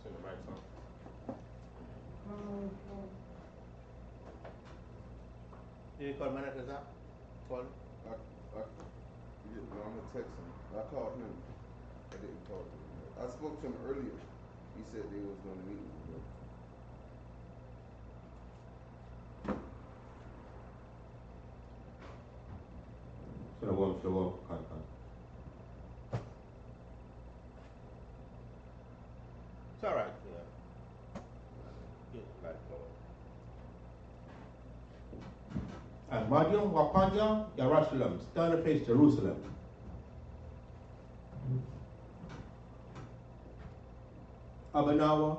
Send the mic on. You call manager, sir? Call. I'm gonna text him. I called him. I didn't call him. I spoke to him earlier. He said they was gonna meet with me. Shalom, Khan. It's all right. Yeah. Get back going. And Madian, Wapanya, Jerusalem, stand the place Jerusalem. Abanawa,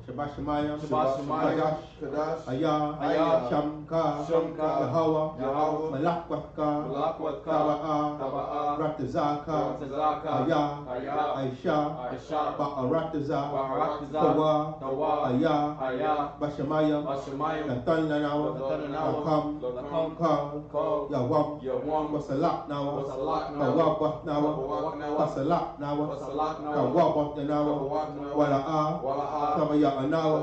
Shabashimaya, Kadash, Ayah, Shamka, Yahawa, Malakwaka, Taba'a, Ratazaka, Ayah, Aisha, Ba'arataza, Tawa, Ayah, Bashamaya, Natananawa, Akam, Yawam, Wasalak Nawa, Kawabak Nawa, Wasalak Nawa, Kawabak Nawa, Wala'a, Samaya Anawa,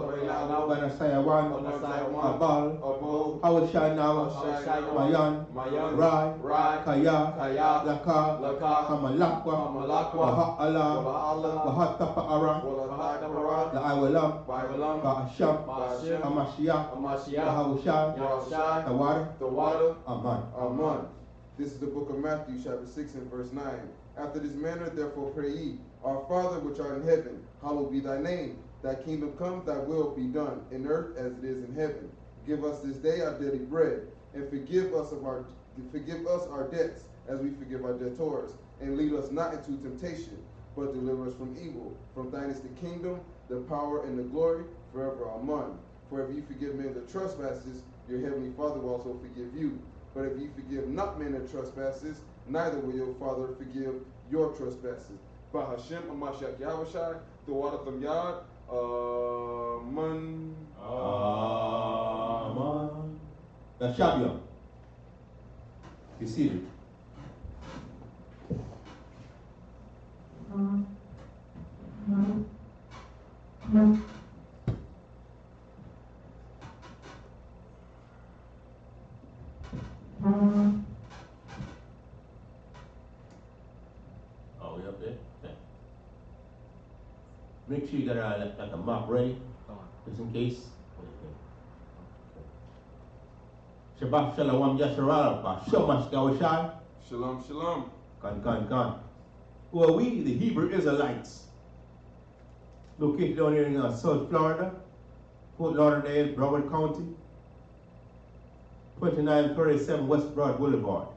Banasayawan, Abal, Hawasha Nawa, Mayan, Rai, Kaya, Laka, Hamalakwa, Waha'ala, Wahatapa'ara, La'awalam, Ba'asham, Hamashiach, Hawasha, Tawada, Aman. This is the book of Matthew, chapter 6 and verse 9. After this manner, therefore, pray ye, Our Father which art in heaven, hallowed be thy name. Thy kingdom come, thy will be done, in earth as it is in heaven. Give us this day our daily bread, and forgive us our debts, as we forgive our debtors. And lead us not into temptation, but deliver us from evil. From thine is the kingdom, the power, and the glory, forever. Amen. For if you forgive men their trespasses, your heavenly Father will also forgive you. But if you forgive not men their trespasses, neither will your Father forgive your trespasses. Bahashem Amashak Yahushai, the water from Yad, Amen. Amen. The Shabbat. You see it? Oh, we up there? Okay. Make sure you got like a map ready, just in case. Shabbat Shalom Yasharah, Shomash Gawashai. Shalom. Kan. Well, we, the Hebrew Israelites, located down here in South Florida, Fort Lauderdale, Broward County, 2937 West Broad Boulevard.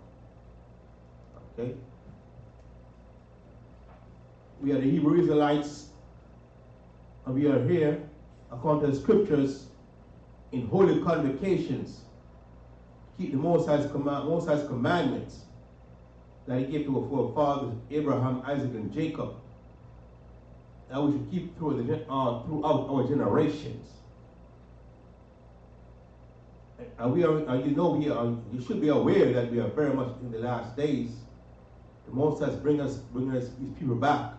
Okay? We are the Hebrew Israelites, and we are here according to the scriptures in holy convocations. Keep the Most High's commandments that He gave to our forefathers Abraham, Isaac, and Jacob, that we should keep throughout our generations. And you should be aware that we are very much in the last days. The Most High is bringing us these people back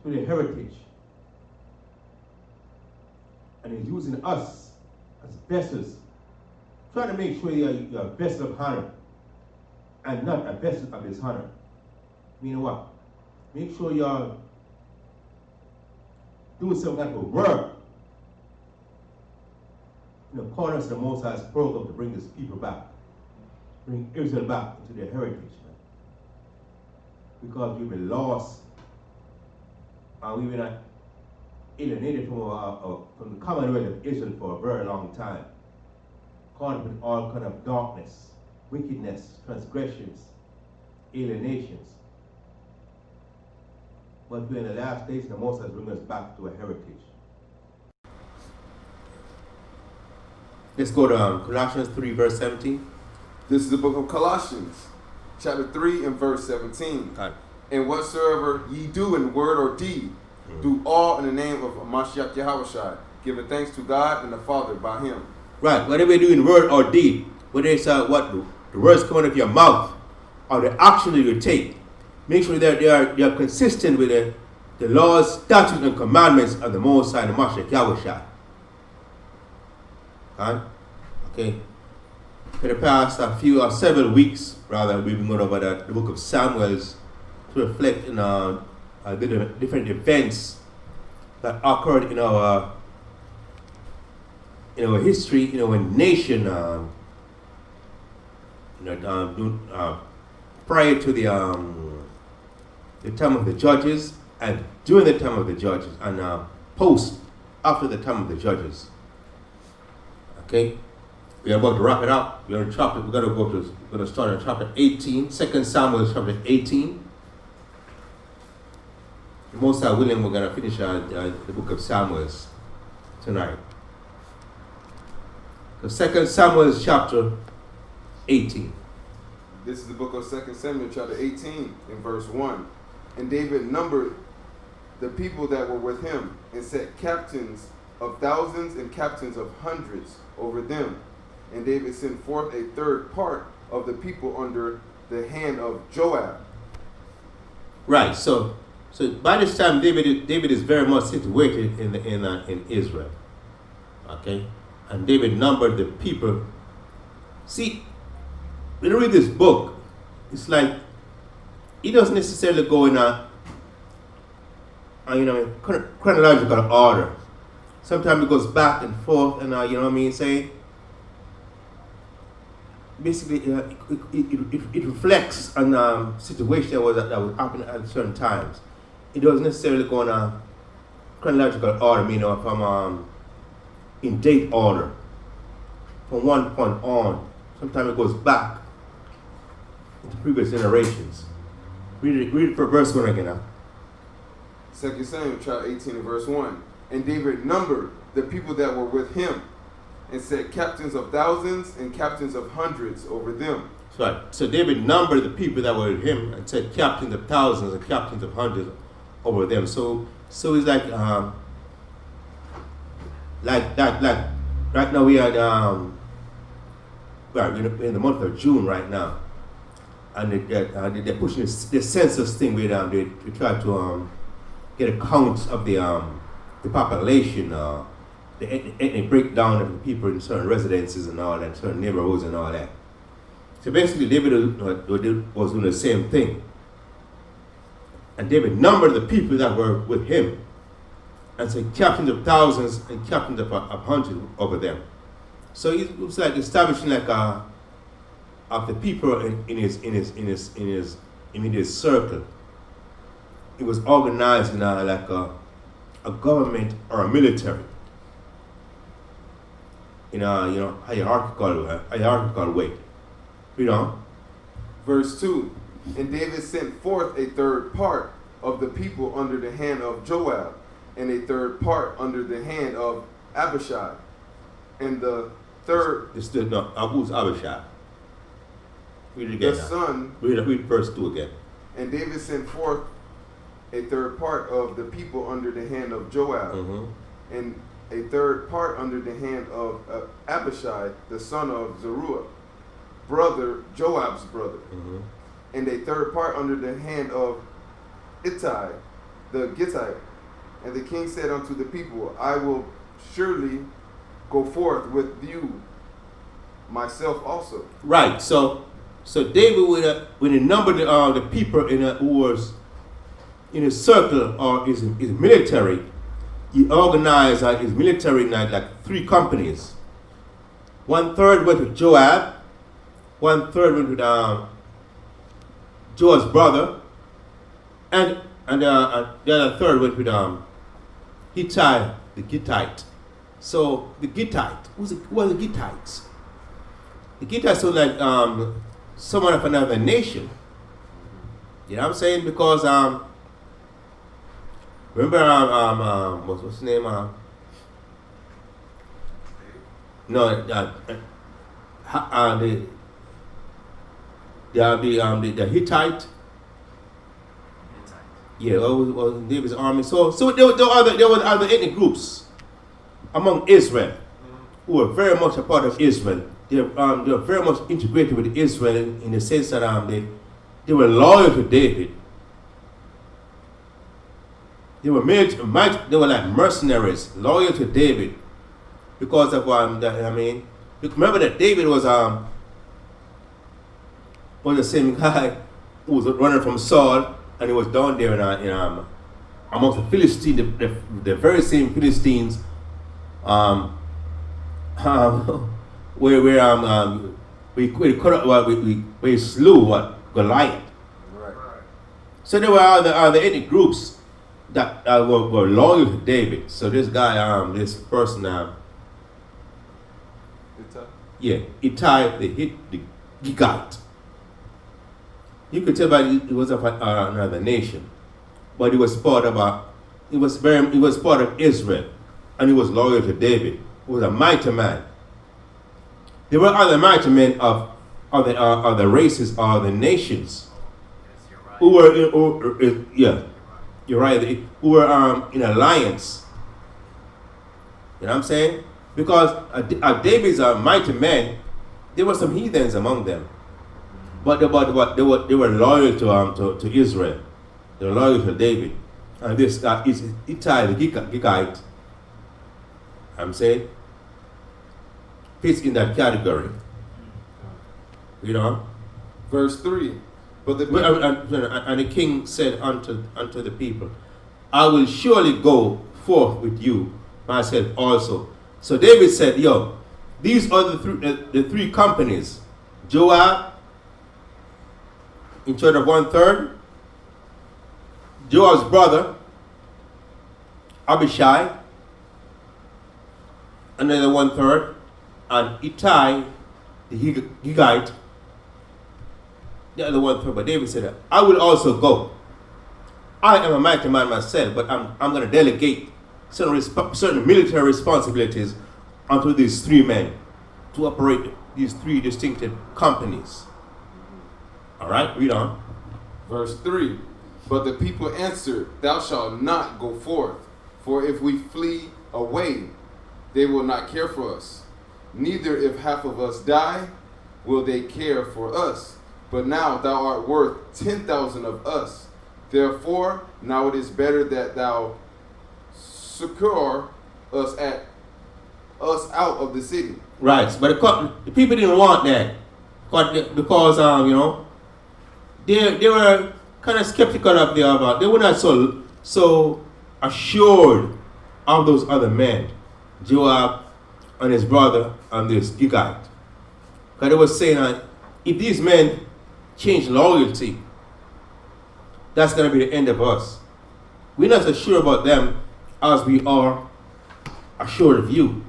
to their heritage, and He's using us as vessels. Try to make sure you're a vessel of honor and not a vessel of dishonor. Meaning what? Make sure you're doing some kind of work in accordance to the Most High's program to bring His people back, bring Israel back into their heritage, man. Because we've been lost and we've been alienated from the Commonwealth of Israel for a very long time. Caught up in all kind of darkness, wickedness, transgressions, alienations. But we're in the last days, the Most High is bringing us back to a heritage. Let's go to Colossians 3, verse 17. This is the book of Colossians, chapter 3 and verse 17. Okay. And whatsoever ye do in word or deed, do all in the name of Mashiach Yahushai, giving thanks to God and the Father by Him. Right, whatever you do in word or deed, whether it's what the words coming out of your mouth or the action that you take, make sure that they are consistent with the laws, statutes, and commandments of the Most High, the Mashiach Yahushua. Okay. For the past several weeks, rather, we've been going over the book of Samuel's to reflect on the different events that occurred in our history, in our nation, prior to the time of the judges, and during the time of the judges, and post after the time of the judges. Okay, we're about to wrap it up. We're going to start at chapter 18, 2 Samuel chapter 18. Most are willing, we're going to finish the book of Samuel tonight. So 2 Samuel chapter 18. This is the book of 2 Samuel chapter 18 in verse 1. And David numbered the people that were with him and set captains of thousands and captains of hundreds over them. And David sent forth a third part of the people under the hand of Joab. Right. So by this time, David is very much situated in Israel. Okay, and David numbered the people. See, when you read this book, it's like it doesn't necessarily go in a chronological order. Sometimes it goes back and forth, and say. Basically, it reflects on a situation that was happening at certain times. It doesn't necessarily go in a chronological order, from in date order, from one point on. Sometimes it goes back into previous generations. Read it for verse 1 again now. 2 Samuel chapter 18 and verse 1. And David numbered the people that were with him, and set captains of thousands and captains of hundreds over them. Right. So David numbered the people that were with him and said captains of thousands and captains of hundreds over them. So it's like right now we are in the month of June right now, and they're pushing the census thing where they try to get a count of the population. The ethnic breakdown of the people in certain residences and all that, certain neighborhoods and all that. So basically, David was doing the same thing. And David numbered the people that were with him and said captains of thousands and captains of hundreds over them. So it was like establishing of the people in his immediate circle. It was organized in like a government or a military. In a hierarchical way. Verse 2. And David sent forth a third part of the people under the hand of Joab, and a third part under the hand of Abishai. And the third... Who's Abishai? Read it again. The son... Read verse 2 again. And David sent forth a third part of the people under the hand of Joab, and a third part under the hand of Abishai, the son of Zeruiah, Joab's brother, and a third part under the hand of Ittai, the Gittite. And the king said unto the people, I will surely go forth with you, myself also. Right. So David, when he numbered the people who was in his circle or his military, he organized his military in like 3 companies. 1/3 went with Joab, 1/3 went with Joab's brother, and the other third went with Hittai, the Gittite. So the Gittite, who are the Gittites? The Gittites are like someone of another nation. You know what I'm saying? Because remember, what's his name? The Hittite. Yeah, well, David's army. So there were other ethnic groups among Israel who were very much a part of Israel. They were very much integrated with Israel in the sense that they were loyal to David. They were they were like mercenaries, loyal to David, because of you remember that David was the same guy who was running from Saul, and he was down there amongst the Philistines, the very same Philistines, where we slew Goliath. Right. So there were other ethnic groups that were loyal to David. So this guy, this person, Ittai the Gittite. You could tell by he was of another nation, but he was part of he was part of Israel, and he was loyal to David. He was a mighty man. There were other mighty men of the races or the nations who were you're right, who were in alliance. You know what I'm saying? Because David's mighty men, there were some heathens among them, but they were loyal to Israel. They were loyal to David, and this is Ittai the Gittite. I'm saying fits in that category. You know. Verse 3. But and the king said unto the people, I will surely go forth with you myself also. So David said, these are the three companies. Joab in charge of 1/3. Joab's brother, Abishai, another 1/3. And Ittai, the Gittite, the other 1/3. But David said, I will also go. I am a mighty man myself, but I'm going to delegate certain military responsibilities onto these three men to operate these three distinctive companies. All right, read on. Verse 3. But the people answered, Thou shalt not go forth, for if we flee away, they will not care for us. Neither if half of us die, will they care for us. But now thou art worth 10,000 of us. Therefore, now it is better that thou succor us out of the city. Right, but the people didn't want that because they were kind of skeptical of the other. They were not so assured of those other men, Joab and his brother and this Gittite. Because they were saying if these men change loyalty, that's going to be the end of us. We're not so sure about them as we are assured of you.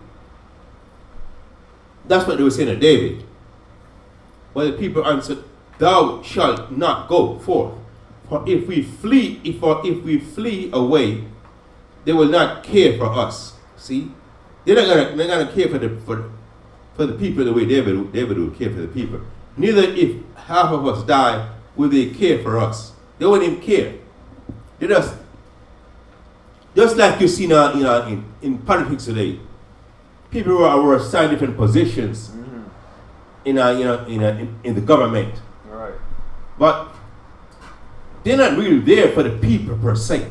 That's what they were saying to David. But the people answered, Thou shalt not go forth, for if we flee away, they will not care for us. See, they're not gonna care for the people the way David would care for the people. Neither if half of us die will they care for us. They won't even care. They just like you see now in politics today. People who are assigned different positions in the government. All right. But they're not really there for the people per se.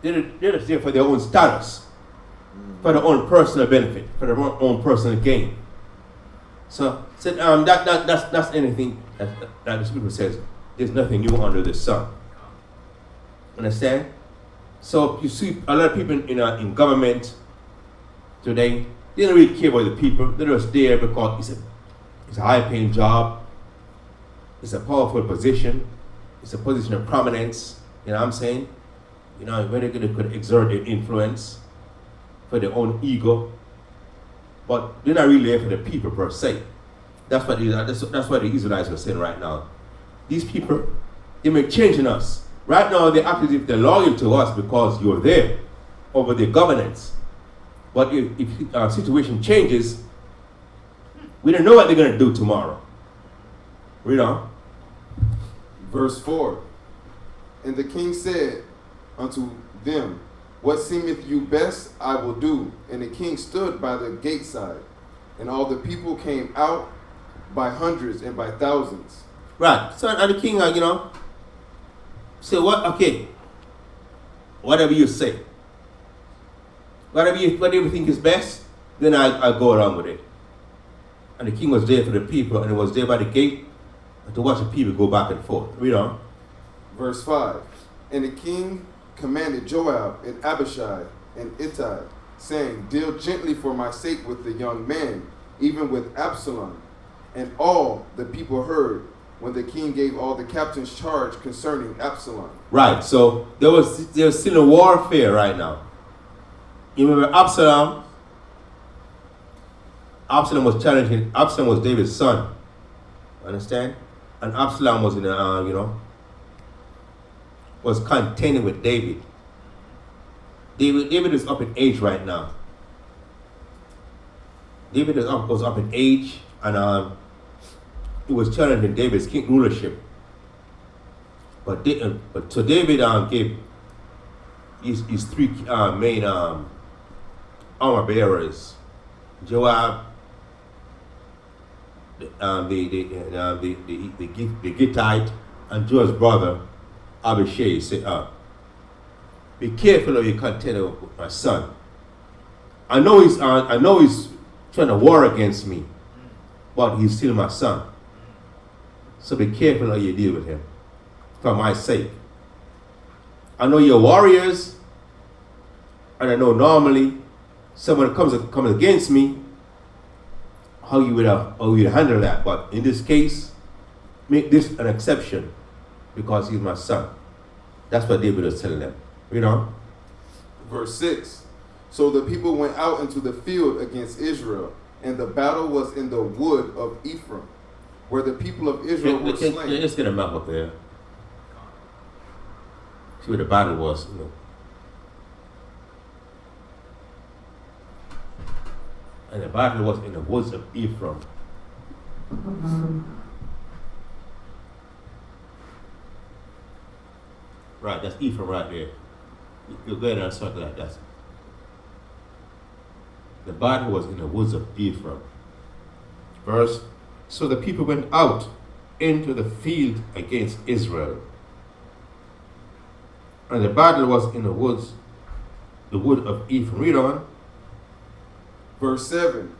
They're just there for their own status, for their own personal benefit, for their own personal gain. So that's anything that the scripture says. There's nothing new under the sun. Understand? So you see a lot of people in government today, they don't really care about the people. They're just there because it's a high-paying job. It's a powerful position. It's a position of prominence. You know what I'm saying? Where they could exert their influence for their own ego. But they're not really there for the people per se. That's what the Israelites are saying right now. These people, they may change in us. Right now, they act as if they're loyal to us because you're there over their governance. But if our situation changes, we don't know what they're going to do tomorrow. Read on. Verse 4. And the king said unto them, What seemeth you best, I will do. And the king stood by the gate side, and all the people came out by hundreds and by thousands. Right. So and the king, say what? Okay. whatever you say. Whatever you think is best, then I'll go along with it. And the king was there for the people, and he was there by the gate to watch the people go back and forth. Read on. Verse 5. And the king commanded Joab and Abishai and Ittai, saying, Deal gently for my sake with the young man, even with Absalom. And all the people heard when the king gave all the captains charge concerning Absalom. Right, so there was still a warfare right now. You remember Absalom? Absalom was challenging. Absalom was David's son. Understand? And Absalom was in was contending with David. David is up in age right now. David was up in age, and he was challenging David's king rulership. But so David gave his three main armor bearers, Joab, the Gittite, and Joab's brother Abishai. Said, "Be careful of your contender with my son. I know he's trying to war against me, but he's still my son. So be careful how you deal with him, for my sake. I know you're warriors, and I know normally someone comes against me, how you would handle that. But in this case, make this an exception, because he's my son." That's what David was telling them. Read on. Verse 6. So the people went out into the field against Israel, and the battle was in the wood of Ephraim, where the people of Israel were slain. Let's get a map up there. See where the battle was. And the battle was in the woods of Ephraim. Right, that's Ephraim right there. You go ahead and circle that. That's it. The battle was in the woods of Ephraim. Verse, so the people went out into the field against Israel. And the battle was in the wood of Ephraim. Read on. Verse 7.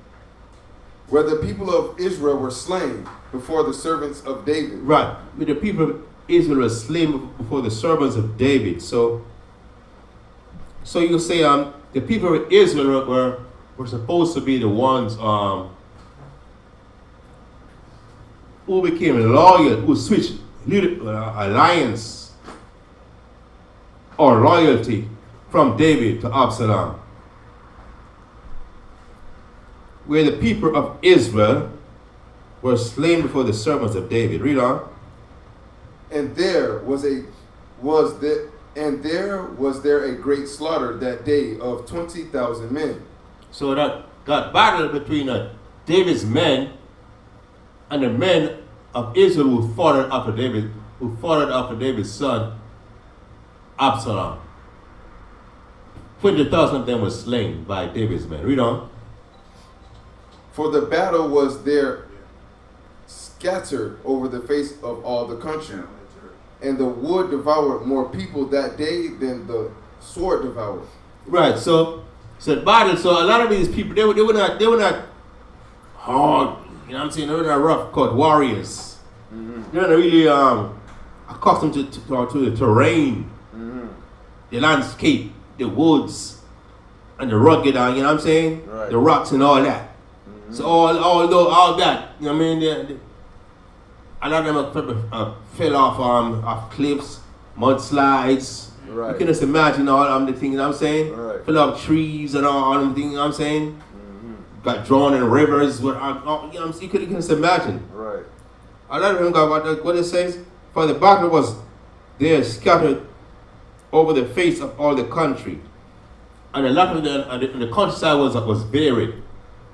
Where the people of Israel were slain before the servants of David. Right. Where the people of Israel were slain before the servants of David. So you say the people of Israel were supposed to be the ones who became loyal, who switched alliance or loyalty from David to Absalom. Where the people of Israel were slain before the servants of David. Read on. And there was there a great slaughter that day of 20,000 men. So that battle between David's men and the men of Israel who followed after David's son, Absalom. 20,000 of them were slain by David's men. Read on. For the battle was there scattered over the face of all the country. And the wood devoured more people that day than the sword devoured. Right, so the battle, so a lot of these people, they were not hard, you know what I'm saying? They were not rough cut warriors. Mm-hmm. They were not really accustomed to the terrain, mm-hmm. the landscape, the woods, and the rugged, you know what I'm saying? Right. The rocks and all that. Mm-hmm. So all that, you know what I mean? A lot of them fell off cliffs, mudslides. Right. You can just imagine all the things, you know what I'm saying? Right. Fell off trees and all them things, you know what I'm saying? Mm-hmm. Got drawn in rivers. You know what I'm saying? You can just imagine. Right. A lot of them got what it says. For the battle was there scattered over the face of all the country. And a lot of the countryside was varied.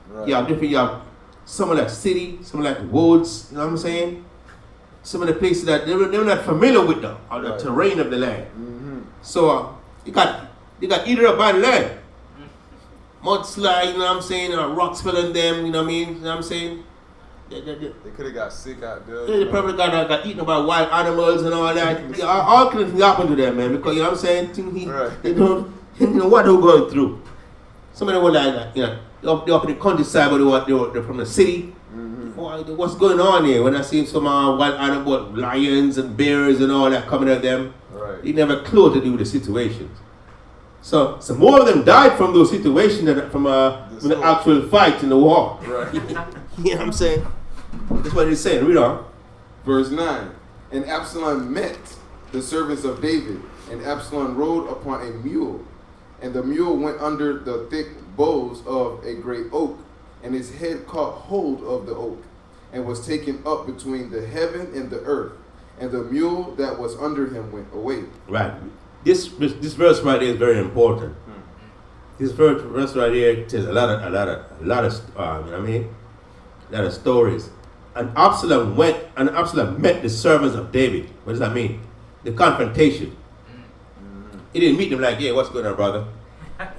Right. You have some like city, some like woods, you know what I'm saying? Some of the places that they were not familiar with the terrain of the land. Mm-hmm. So you got eaten up by the land. Mudslide, you know what I'm saying? Rocks filling them, you know what I mean? You know what I'm saying? They could have got sick out there. They probably got eaten by wild animals and all that. Yeah, all kinds of things happen to them, man. Because you know what I'm saying, Right. they don't, you know what they're going through. Some of them were like that, you know, they're up in the countryside, but they're from the city. What's going on here? When I see some wild animals, lions and bears and all that coming at them, Right. they never clue to do with the situations. So more of them died from those situations than from the actual fight in the war. Right. You know what I'm saying? That's what he's saying. Read on. Verse 9. And Absalom met the servants of David, and Absalom rode upon a mule, and the mule went under the thick boughs of a great oak, and his head caught hold of the oak, and was taken up between the heaven and the earth, and the mule that was under him went away. Right. This verse right here is very important. This verse right here tells a lot of you know what I mean? A lot of stories. And Absalom met the servants of David. What does that mean? The confrontation. He didn't meet them like, yeah, what's going on, brother?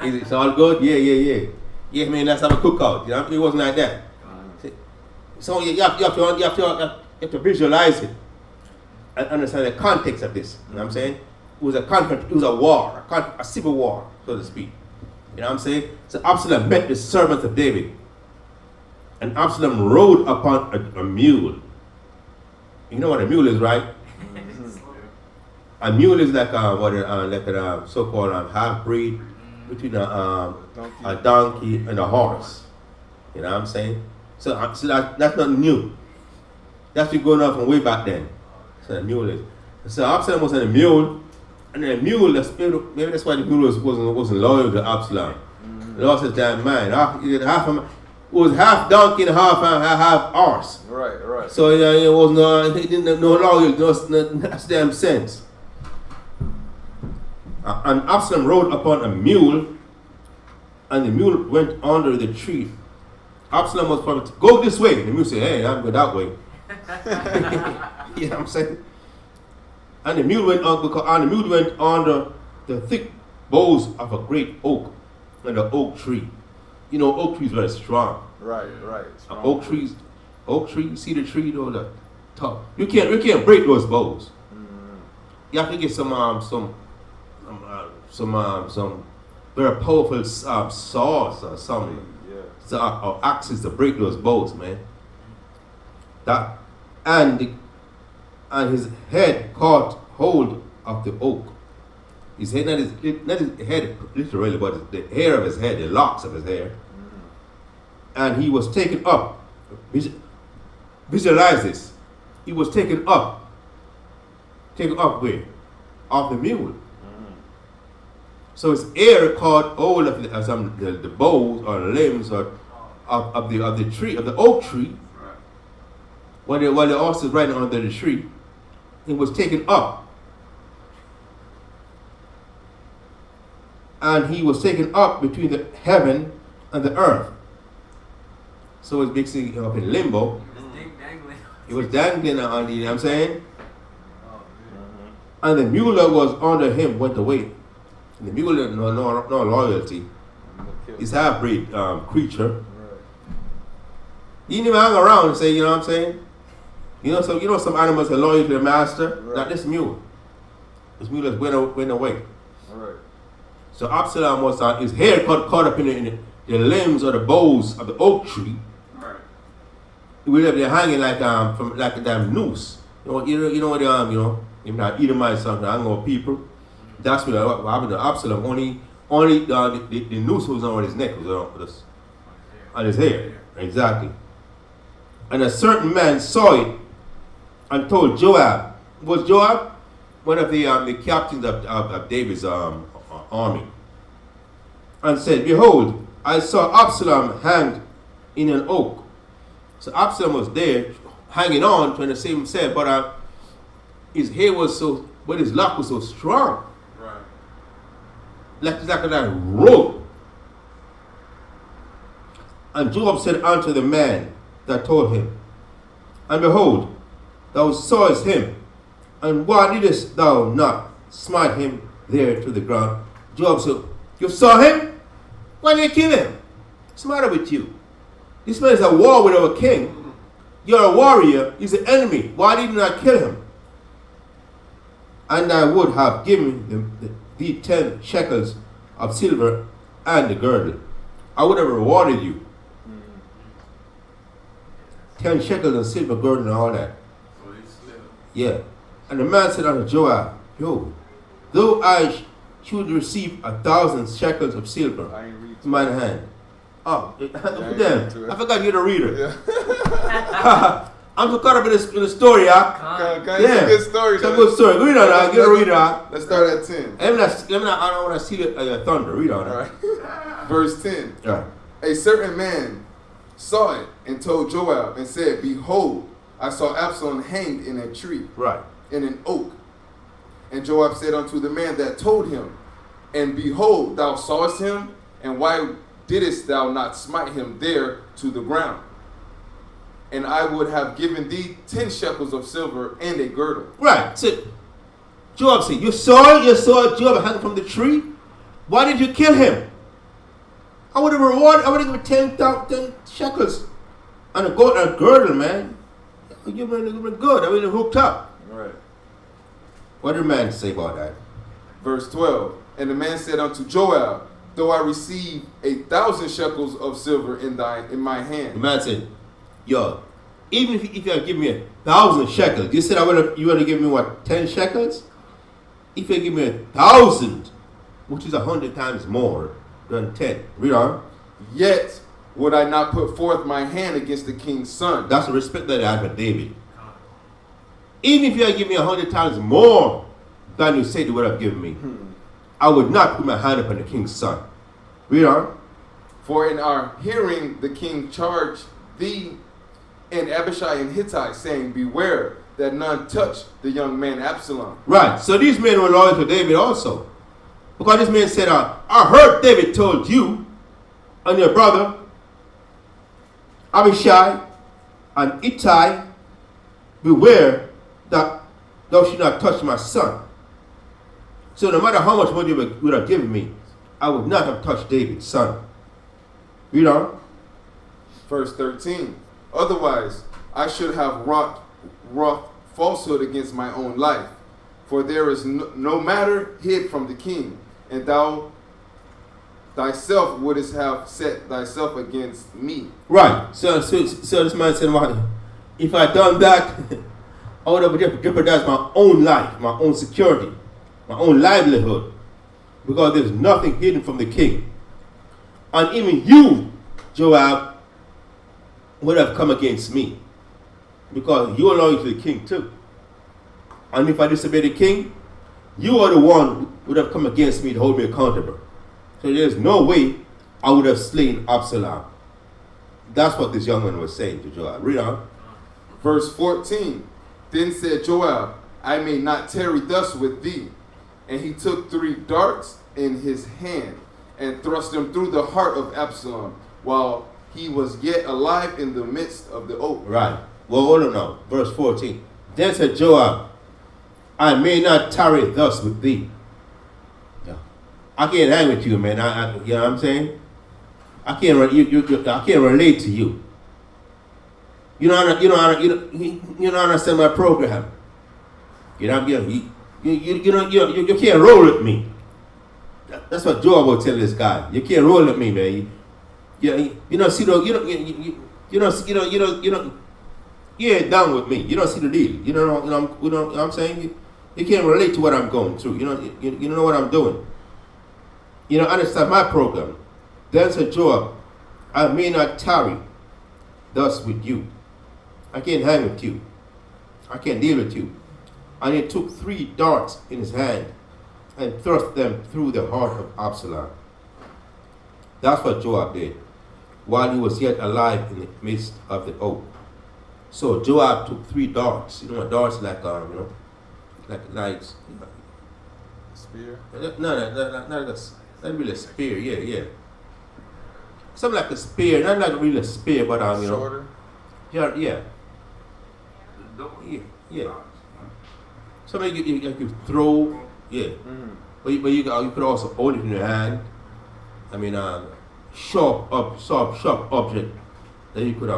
It's all good? Yeah. Yeah, man, let's have a cookout. You know, it wasn't like that. So you have to visualize it and understand the context of this. You know what I'm saying? It was a war, a civil war, so to speak. You know what I'm saying? So Absalom met the servants of David. And Absalom rode upon a mule. You know what a mule is, right? A mule is like a so-called half-breed between a donkey and a horse. You know what I'm saying? So that's not new. That's been going on from way back then. So the mule is. So Absalom was on a mule, and the mule, maybe that's why the mule wasn't loyal to Absalom. Lost his damn mind. It was half donkey and half horse. Right. So it was he didn't know loyal, no damn sense. And Absalom rode upon a mule, and the mule went under the tree. Absalom was probably go this way. The mule said, "Hey, I'm going that way." You know what I'm saying? And the mule went under the thick boughs of a great oak, and the oak tree. You know, oak trees very strong. Right. Strong. Oak tree. See the tree though, the top. You can't break those boughs. You have to get some very powerful saws or something, or axes to break those boughs, man. That and his head caught hold of the oak. His head, not his head literally, but the hair of his head, the locks of his hair. And he was taken up. Visualize this. He was taken up. Taken up where? Off the mule. So his hair caught hold of the boughs or limbs or of the tree, of the oak tree. While the horse is riding under the tree, he was taken up. And he was taken up between the heaven and the earth. So it's basically up in limbo. He was dangling on the, you know what I'm saying? And the mule that was under him went away. And the mule had no loyalty. He's half-breed creature. He didn't even hang around and say, you know what I'm saying? You know some animals are loyal to their master? Right. Not this mule. This mule just went away. Right. So Absalom was his hair caught up in the limbs or the boughs of the oak tree. Right. He was there hanging from like a damn noose. You know what if not Edomite something, I know people. That's what happened to Absalom. Only the noose was on his neck, was on his hair. Exactly. And a certain man saw it and told Joab. Was Joab one of the captains of David's army? And said, "Behold, I saw Absalom hanged in an oak." So Absalom was there hanging on to the same said, but his hair was his lock was so strong. Right. Like that rope. And Joab said unto the man that told him, "And behold, thou sawest him, and why didst thou not smite him there to the ground?" Joab said, "You saw him? Why did you kill him? What's the matter with you? This man is at war with our king, you're a warrior, he's an enemy. Why did you not kill him? And I would have given the 10 shekels of silver and the girdle. I would have rewarded you. 10 shekels of silver, girdle, and all that. Yeah. And the man said unto Joab, yo, though I should receive 1,000 shekels of silver in my hand. Oh, damn. I forgot you're the reader. Yeah. I'm so caught up in the story, yeah. It's a good story. It's a good story. Read on, get a reader. Let's start at 10. I don't want to see the thunder. Read on. Right. Verse 10. Right. A certain man saw it and told Joab and said, behold, I saw Absalom hanged in a tree, right, in an oak. And Joab said unto the man that told him, and behold, thou sawest him, and why didst thou not smite him there to the ground? And I would have given thee 10 shekels of silver and a girdle. Right. So Joab said, you saw Joab hanging from the tree? Why did you kill him? I would have rewarded, I would have given 10 shekels and a girdle, man. You've been good. I mean, hooked up. Right. What did the man say about that? Verse 12. And the man said unto Joab, though I receive 1,000 shekels of silver in my hand. The man said, yo, even if you had given me 1,000 shekels, you said you would have given me what, 10 shekels? If you give me 1,000, which is 100 times more than 10. Read on. Yet would I not put forth my hand against the king's son. That's the respect that I have for David. Even if you had given me 100 times more than you said you would have given me, I would not put my hand upon the king's son. Read on. For in our hearing the king charged thee and Abishai and Hittite, saying, beware that none touch the young man Absalom. Right. So these men were loyal to David also. Because this man said, I heard David told you and your brother Abishai and Ittai, beware that thou should not touch my son. So no matter how much money you would have given me, I would not have touched David's son. Read on. Verse 13. Otherwise, I should have wrought falsehood against my own life. For there is no matter hid from the king, and thou thyself wouldest have set thyself against me. Right. So this man said, well, if I done that, I would have jeopardized my own life, my own security, my own livelihood, because there's nothing hidden from the king. And even you, Joab, would have come against me, because you are loyal to the king too. And if I disobey the king, you are the one who would have come against me to hold me accountable. So there's no way I would have slain Absalom. That's what this young man was saying to Joab. Read on. Verse 14. Then said Joab, I may not tarry thus with thee. And he took 3 darts in his hand and thrust them through the heart of Absalom while he was yet alive in the midst of the oak. Right. Well, hold on now. Verse 14. Then said Joab, I may not tarry thus with thee. Yeah. I can't hang with you, man. You know what I'm saying? I can't relate to you. You don't understand my program. You can't roll with me. That's what Joab will tell this guy. You can't roll with me, man. You ain't down with me. You don't see the deal. You know what I'm saying? You can't relate to what I'm going through. You don't know what I'm doing. You don't understand my program. Then said Joab, I may not tarry thus with you. I can't hang with you. I can't deal with you. And he took 3 darts in his hand and thrust them through the heart of Absalom. That's what Joab did while he was yet alive in the midst of the oak. So Joab took 3 darts. You know what darts like? Like spear? No, not really a spear. Yeah. Something like a spear, not like really a spear, but shorter. Yeah. Something you throw. Yeah. Mm-hmm. But you could also hold it in your hand. I mean, sharp object that you could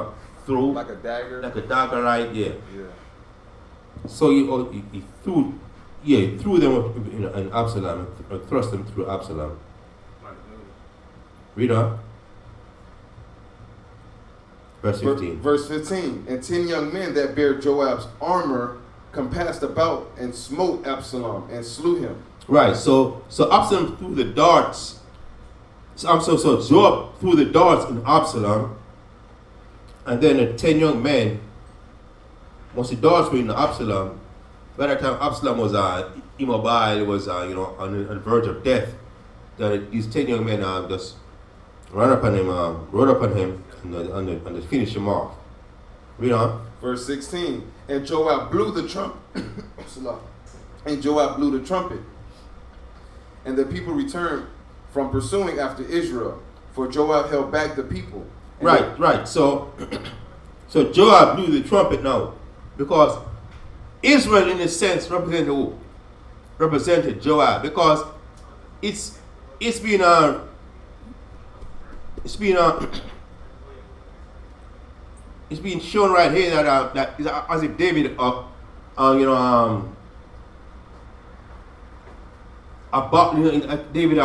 through. Like a dagger. Like a dagger, right? Yeah. Yeah. So he threw them in Absalom, and thrust them through Absalom. Read on. Verse 15. Verse 15. And 10 young men that bare Joab's armor compassed about and smote Absalom and slew him. Right. So Absalom threw the darts. So Joab threw the darts in Absalom, and then the 10 young men. Once the darts were in Absalom, by the time Absalom was immobile, was on the verge of death, that these 10 young men just rode up on him, and they finished him off. Read on. Verse 16. And Joab blew the trumpet. And Joab blew the trumpet. And the people returned from pursuing after Israel, for Joab held back the people. And Right. So Joab blew the trumpet now, because Israel, in a sense, represented who? Represented Joab, because it's been shown right here that it's as if David David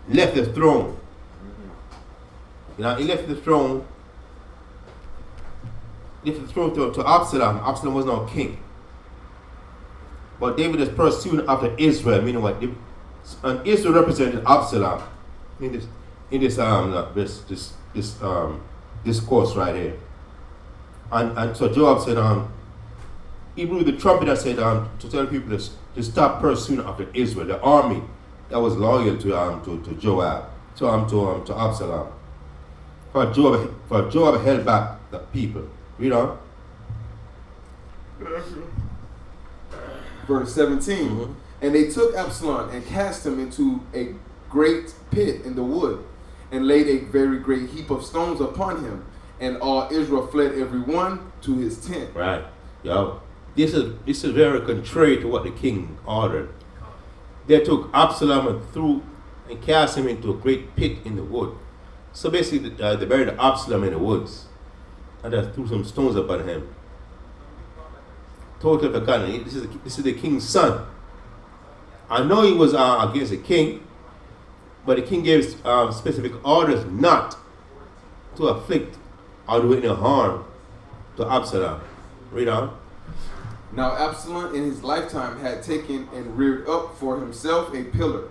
left the throne. He left the throne to Absalom. Absalom was now king. But David is pursuing after Israel, meaning what? And Israel represented Absalom in this course right here. And so Joab said, he blew the trumpet and said to tell people to stop pursuing after Israel, the army that was loyal to Joab, to Absalom. For Joab held back the people. Read on. Verse 17. Mm-hmm. And they took Absalom and cast him into a great pit in the wood, and laid a very great heap of stones upon him. And all Israel fled every one to his tent. Right. Yo. This is very contrary to what the king ordered. They took Absalom and cast him into a great pit in the wood. So basically, they buried Absalom in the woods, and they threw some stones upon him. Totally forgotten. This is the king's son. I know he was against the king, but the king gave specific orders not to afflict or do any harm to Absalom. Read on. Now Absalom in his lifetime had taken and reared up for himself a pillar,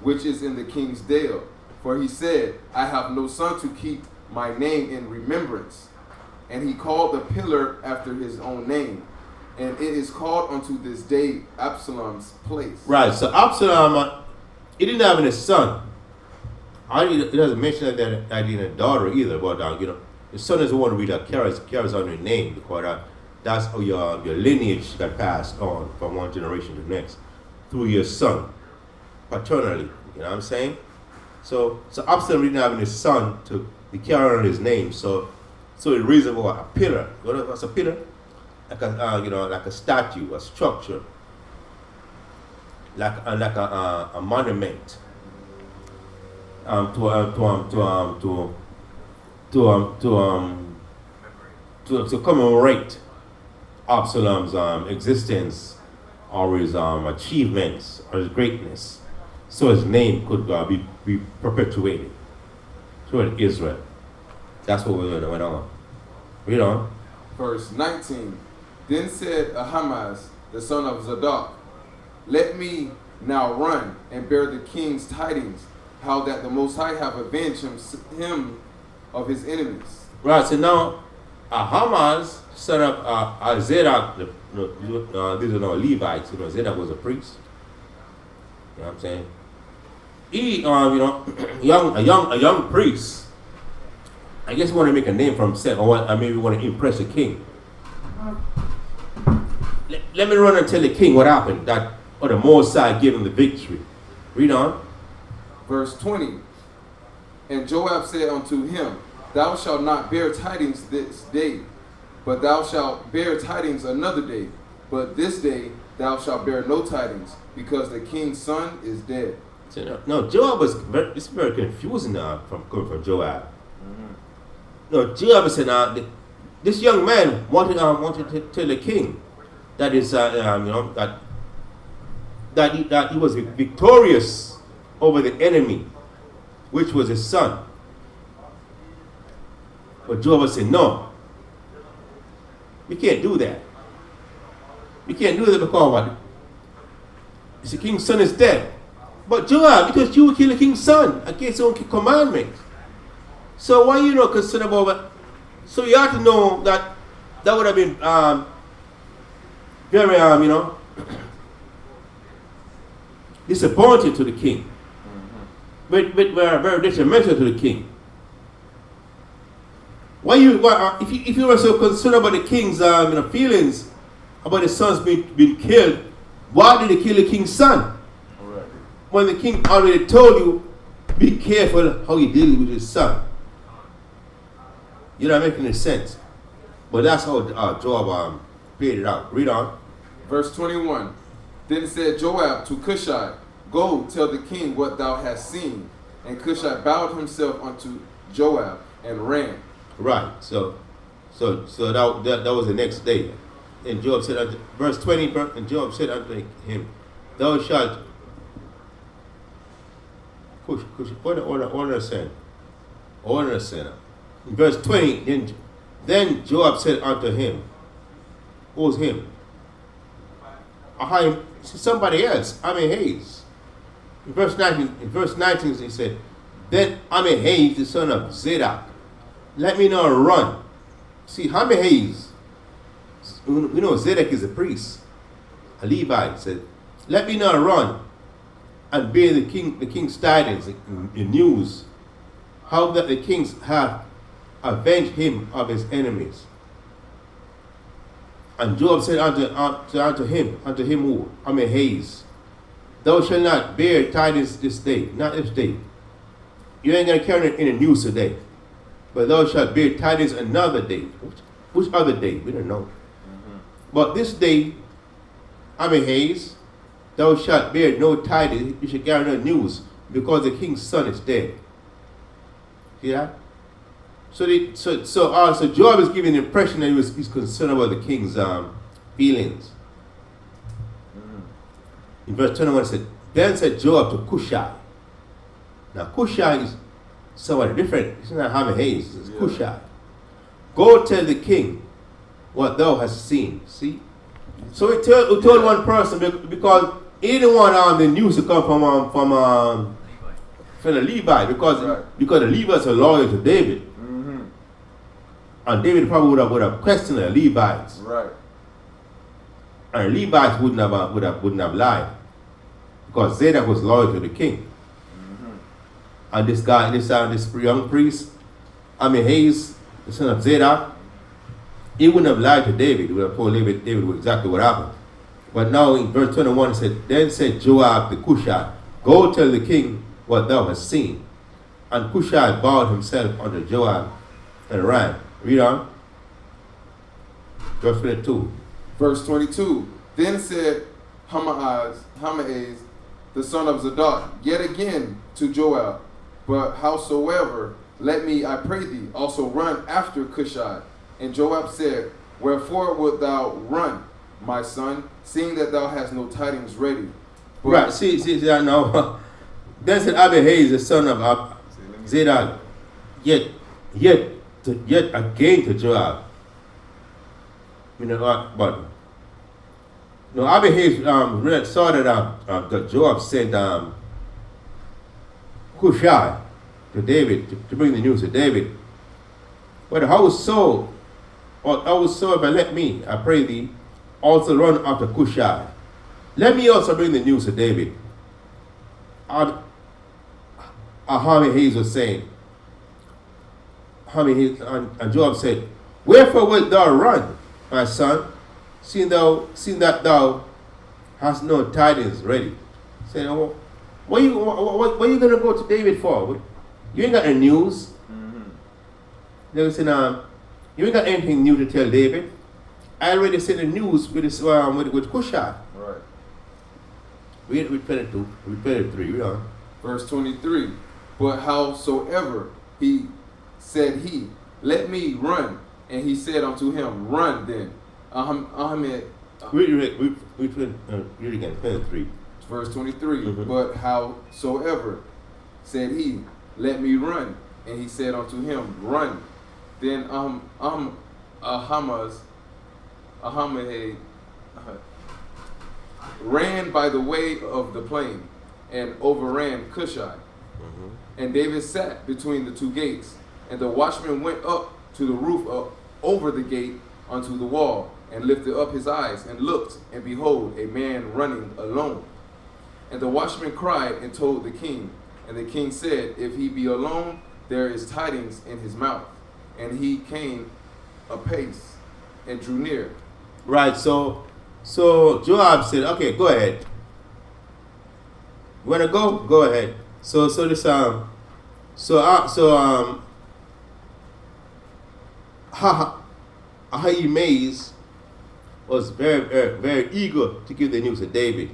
which is in the king's dale. For he said, I have no son to keep my name in remembrance. And he called the pillar after his own name. And it is called unto this day Absalom's place. Right, so Absalom, he didn't have any son. It doesn't mention that I didn't have a daughter either, but the son is the one that carries on your name, because that's how your lineage got passed on from one generation to the next through your son, paternally. You know what I'm saying? So Absalom didn't have any son to carry on his name. So the reason for a pillar. What's a pillar? Like a statue, a structure, like a monument to commemorate Absalom's existence or his achievements or his greatness, so his name could be perpetuated throughout Israel. That's what went on. Read on. Verse 19. Then said Ahimaaz, the son of Zadok, let me now run and bear the king's tidings, how that the Most High have avenged him of his enemies. Right, so now Ahimaaz, son of Zadok, these are no Levites, Zadok was a priest. You know what I'm saying? He, a young priest, I guess want to make a name for himself, or maybe want to impress the king. Let me run and tell the king what happened, that or the Mosai gave him the victory. Read on. Verse 20. And Joab said unto him, Thou shalt not bear tidings this day, but thou shalt bear tidings another day. But this day thou shalt bear no tidings, because the king's son is dead. So, no, Joab it's very confusing now from Joab. no, Joab said, this young man wanted to tell the king that is, that he was victorious over the enemy, which was his son. But Joab said, no, we can't do that. We can't do that because what? The king's son is dead. But Joab, because you will kill the king's son against your own commandment. So why you not concerned about it? So you have to know that would have been very, disappointing to the king. Very detrimental to the king. If you were so concerned about the king's feelings about his sons being killed, why did they kill the king's son? Right. When the king already told you, be careful how you deal with his son. You're not making any sense. But that's how Joab played it out. Read on. Verse 21. Then said Joab to Cushai, Go, tell the king what thou hast seen. And Cushai bowed himself unto Joab and ran. Right. So that was the next day. And Joab said unto, verse 20, and Joab said unto him, Thou shalt order a sinner. In verse 20, then Joab said unto him, who's him? Somebody else, Amihaz. In verse 19 he said, Then Amihaz, the son of Zadok, let me not run. See, Amihaz, we know Zadok is a priest, a Levite, said, Let me not run and bear the king's tidings, the news, how that the kings have avenged him of his enemies. And Joab said unto him who? Amihaz, Thou shalt not bear tidings this day, not this day. You ain't going to carry it in the news today. But thou shalt bear tidings another day. Which other day? We don't know. But this day, Amihaz, thou shalt bear no tidings, you shall carry no news, because the king's son is dead. See that? So Joab is giving the impression that he's concerned about the king's feelings. In verse 21 it said, Then said Joab to Cushai. Now Cushai is somewhat different. It's not Amihaz, it's Cushai. Go tell the king what thou hast seen. See? So he told one person, because he didn't want the news to come from the Levite, because the Levites are loyal to David. And David probably would have questioned the Levites. Right. And the Levites wouldn't have lied, because Zadok was loyal to the king. And this young priest, Amihaz, the son of Zadok, he wouldn't have lied to David. He would have told David exactly what happened. But now in verse 21 it said, Then said Joab the Cushite, Go tell the king what thou hast seen. And Cushite bowed himself unto Joab and ran. Read on. Verse 22. Verse 22. Then said Amihaz, the son of Zadok, yet again to Joab, But howsoever, let me, I pray thee, also run after Cushai. And Joab said, Wherefore wilt thou run, my son, seeing that thou hast no tidings ready? But right, see now. Then said Amihaz, the son of Zadok, yet again to Joab. You know, but no, Amihaz saw that Joab sent Cushai to David to bring the news to David. But howso if I let me, I pray thee, also run after Cushai. Let me also bring the news to David. Amihaz was saying, and Joab said, Wherefore wilt thou run, my son, seeing that thou hast no tidings ready? Saying, what are you going to go to David for? You ain't got any news. They said, you ain't got anything new to tell David. I already sent the news with Cushai. Right. Read 22, read 23, read on. Verse 23. But howsoever he, let me run. And he said unto him, run then. Read again, 23. Verse 23. Mhm. But howsoever, said he, let me run. And he said unto him, run. Then Ahamaz ran by the way of the plain and overran Cushai. And David sat between the two gates, and the watchman went up to the roof over the gate unto the wall, and lifted up his eyes and looked, and behold, a man running alone. And the watchman cried and told the king. And the king said, if he be alone, there is tidings in his mouth. And he came apace and drew near. Right, so Joab said, okay, go ahead. You wanna go? Go ahead. Ahimaaz was very eager to give the news to David.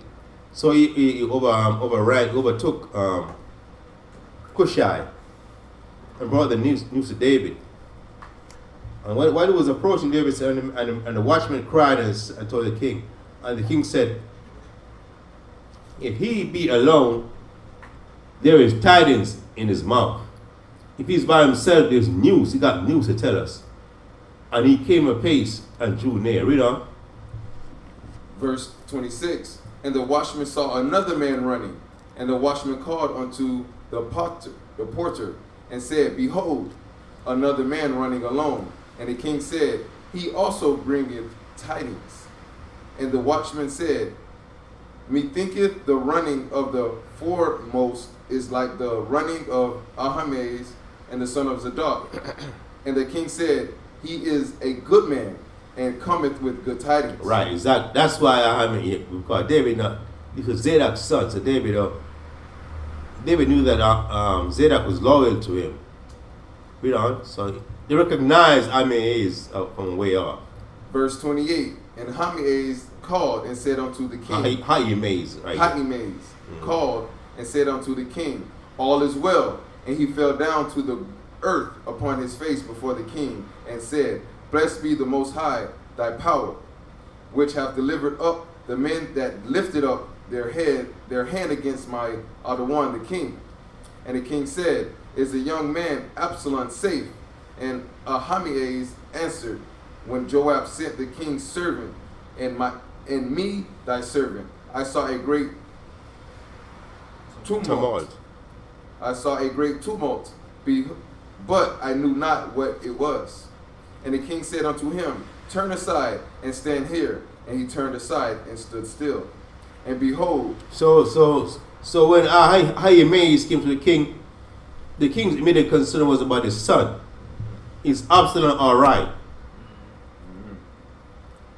So he overtook Cushai and brought the news to David. And while he was approaching David, and the watchman cried and told the king, and the king said, if he be alone, there is tidings in his mouth. If he's by himself, there's news. He got news to tell us. And he came apace and drew near. Read on. Verse 26. And the watchman saw another man running. And the watchman called unto the porter, and said, behold, another man running alone. And the king said, he also bringeth tidings. And the watchman said, methinketh the running of the foremost is like the running of Ahimaaz and the son of Zadok. And the king said, he is a good man, and cometh with good tidings. Right, exactly. That's why we call David not, because Zadok's son. So David knew that Zadok was loyal to him. Read on. So they recognized Ahimaaz from way off. Verse 28. And Ahimaaz called and said unto the king. Ahimaaz, right? Ahimaaz called and said unto the king, all is well. And he fell down to the earth upon his face before the king, and said, blessed be the Most High, thy power, which hath delivered up the men that lifted up their hand against my Adawan the king. And the king said, is the young man Absalom safe? And Ahimaaz answered, when Joab sent the king's servant and me thy servant, I saw a great tumult. I saw a great tumult, but I knew not what it was. And the king said unto him, turn aside and stand here. And he turned aside and stood still. And behold. So when Ahimaaz came to the king's immediate concern was about his son. Is Absalom all right?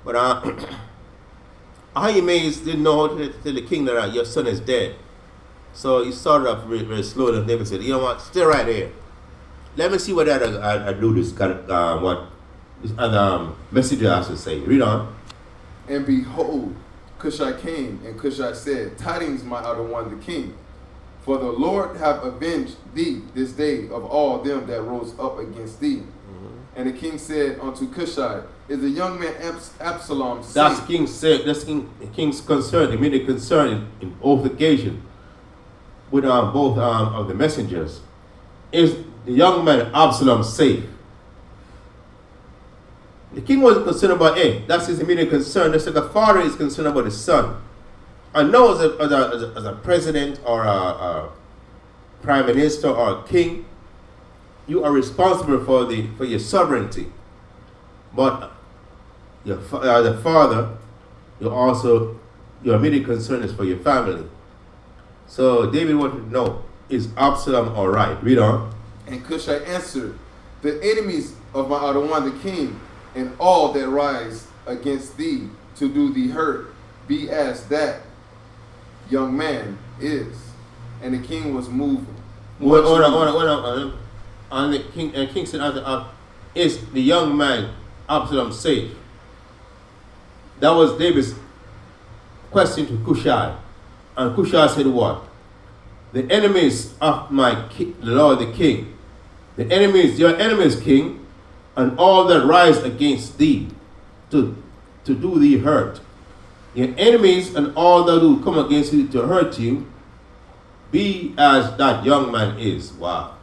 But Ahimaaz didn't know how to tell the king that your son is dead. So he started off very slowly, and David said, you know what, stay right here. Let me see what I do this, what this other messenger has to say. Read on. And behold, Cushai came, and Cushai said, tidings, my other one, the king. For the Lord have avenged thee this day of all them that rose up against thee. And the king said unto Cushai, is the young man Absalom safe? That's the king said. That's the king's concern, immediate concern in both occasions with both of the messengers. Is the young man Absalom safe? The king wasn't concerned about him. That's his immediate concern. Just like a father is concerned about his son. I know as a president or a prime minister or a king, you are responsible for your sovereignty. But the father, your immediate concern is for your family. So David wanted to know, is Absalom all right? Read on. And Cushai answered, the enemies of my Adawan the king, and all that rise against thee to do thee hurt, be as that young man is. And the king was moved. Hold on. And the king said, is the young man Absalom safe? That was David's question to Cushai. And Cushai said what? The enemies of the Lord the king. The enemies, your enemies, king, and all that rise against thee to do thee hurt. Your enemies and all that who come against you to hurt you, be as that young man is. Wow.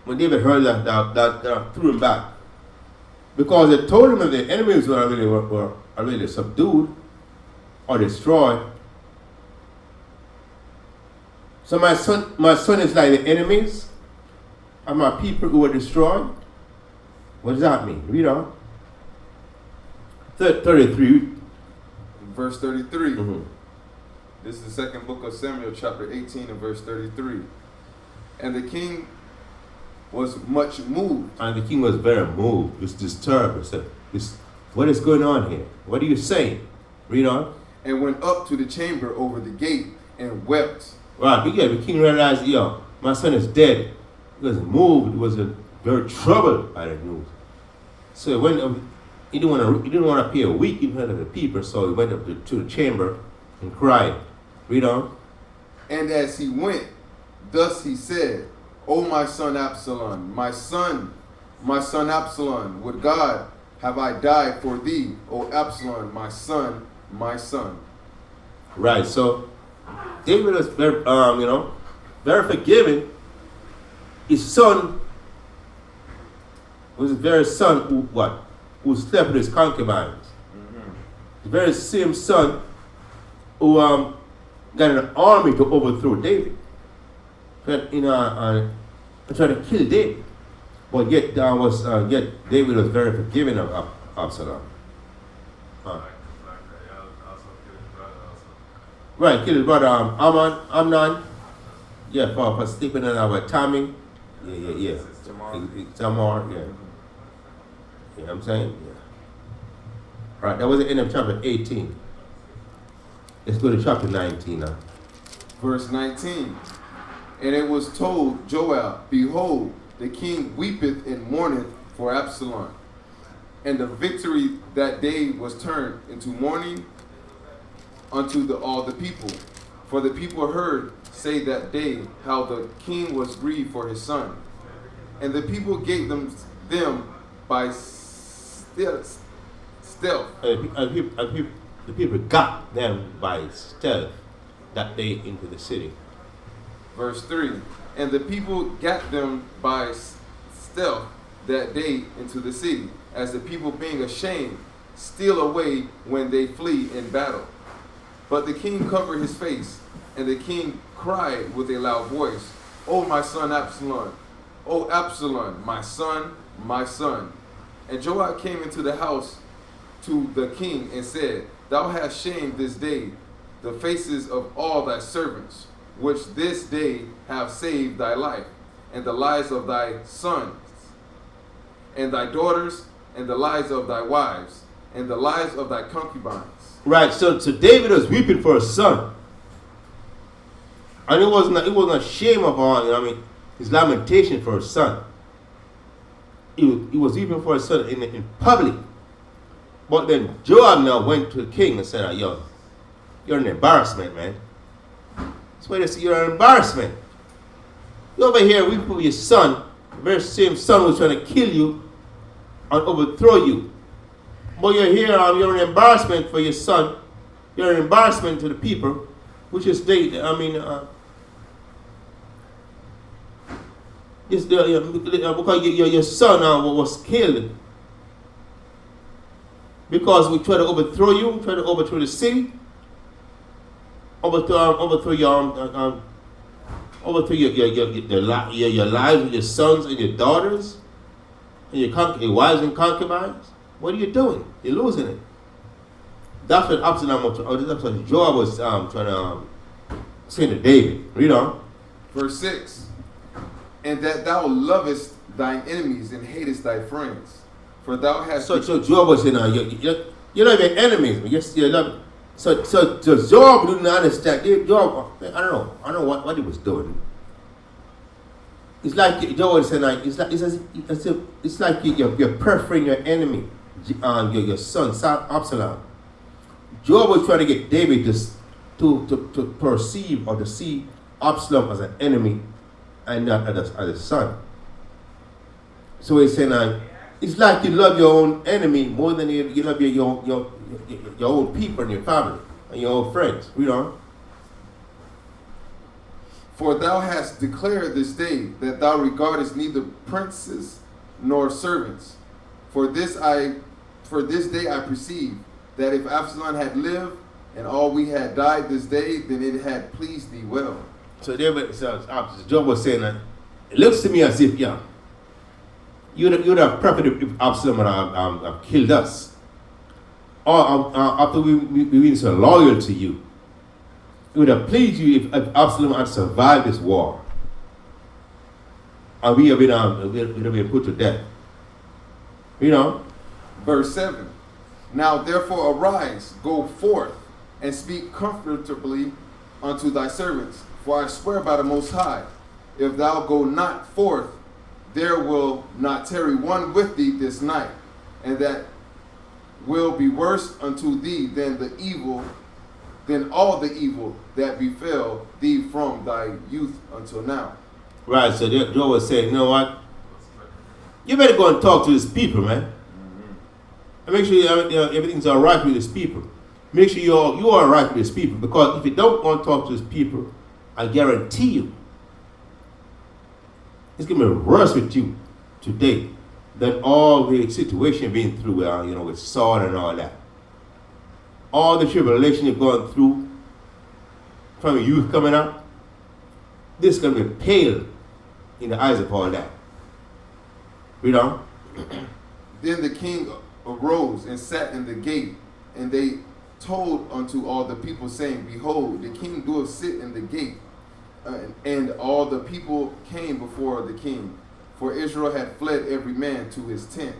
When David heard that threw him back. Because it told him that the enemies were already subdued or destroyed. So my son is like the enemies of my people who were destroyed. What does that mean? Read on. 33. Verse 33. Mm-hmm. This is the second book of Samuel, chapter 18 and verse 33. And the king was much moved. And the king was very moved. He was disturbed. He said, what is going on here? What are you saying? Read on. And went up to the chamber over the gate and wept. Right, but yeah, the king realized, my son is dead. He was moved. He was very troubled by the news. So when he didn't want to appear weak in front of the people, so he went up to the chamber and cried. Read on. And as he went, thus he said, O my son Absalom, my son Absalom, would God have I died for thee, O Absalom, my son, my son. Right, so David was very, very forgiving. His son was the very son who slept with his concubines. Mm-hmm. The very same son who got an army to overthrow David. And tried to kill David. But yet David was very forgiving of Absalom. Right, killed his brother Amnon. Yeah, for sleeping in our Tammy. Yeah. Tamar, yeah. You know what I'm saying? Yeah. Right, that was the end of chapter 18. Let's go to chapter 19 now. Verse 19. And it was told Joab, behold, the king weepeth and mourneth for Absalom. And the victory that day was turned into mourning unto all the people. For the people heard say that day how the king was grieved for his son. And the people gave them by stealth. The people got them by stealth that day into the city. Verse 3. And the people got them by stealth that day into the city, as the people being ashamed steal away when they flee in battle. But the king covered his face, and the king cried with a loud voice, O my son Absalom, O Absalom, my son, my son. And Joab came into the house to the king and said, Thou hast shamed this day the faces of all thy servants, which this day have saved thy life, and the lives of thy sons, and thy daughters, and the lives of thy wives, and the lives of thy concubines. Right, so David was weeping for his son. And it wasn't a shame of his lamentation for his son. He was weeping for his son in public. But then Joab now went to the king and said, Yo, you're an embarrassment, man. That's why they say you're an embarrassment. You're over here weeping for your son, the very same son was trying to kill you and overthrow you. But you're here, you're an embarrassment for your son. You're an embarrassment to the people, which is because your son was killed. Because we try to overthrow you, try to overthrow the city, overthrow your lives with your sons and your daughters, and your wives and concubines. What are you doing? You're losing it. That's what that's what Joab was trying to say to David. Read on. Verse 6. And that thou lovest thine enemies and hatest thy friends. For thou hast... So Joab was saying, you're not even enemies, but yes, you love. So Joab didn't understand. Joab, I don't know what he was doing. It's like Joab was saying, it's like you're preferring your enemy, your son Absalom. Joab was trying to get David to perceive or to see Absalom as an enemy and not as a son. So he's saying, it's like you love your own enemy more than you love your own people and your family and your own friends. Read on. For thou hast declared this day that thou regardest neither princes nor servants. For this day I perceive that if Absalom had lived and all we had died this day, then it had pleased thee well. So Job was saying that it looks to me as if, you'd have preferred if Absalom had killed us. Or after we've been so loyal to you, it would have pleased you if Absalom had survived this war. And we have been put to death. Verse 7. Now therefore arise, go forth, and speak comfortably unto thy servants. For I swear by the Most High, if thou go not forth, there will not tarry one with thee this night, and that will be worse unto thee than all the evil that befell thee from thy youth until now. Right, so Job was saying, you know what? You better go and talk to these people, man. And make sure everything's all right with these people. Make sure you're all right with these people, because if you don't want to talk to these people, I guarantee you, it's going to be worse with you today than all the situation you've been through, with Saul and all that. All the tribulation you've gone through from your youth coming up, this is going to be pale in the eyes of all that. Read on. Then the king arose and sat in the gate, and they told unto all the people, saying, Behold, the king doeth sit in the gate. And all the people came before the king, for Israel had fled every man to his tent.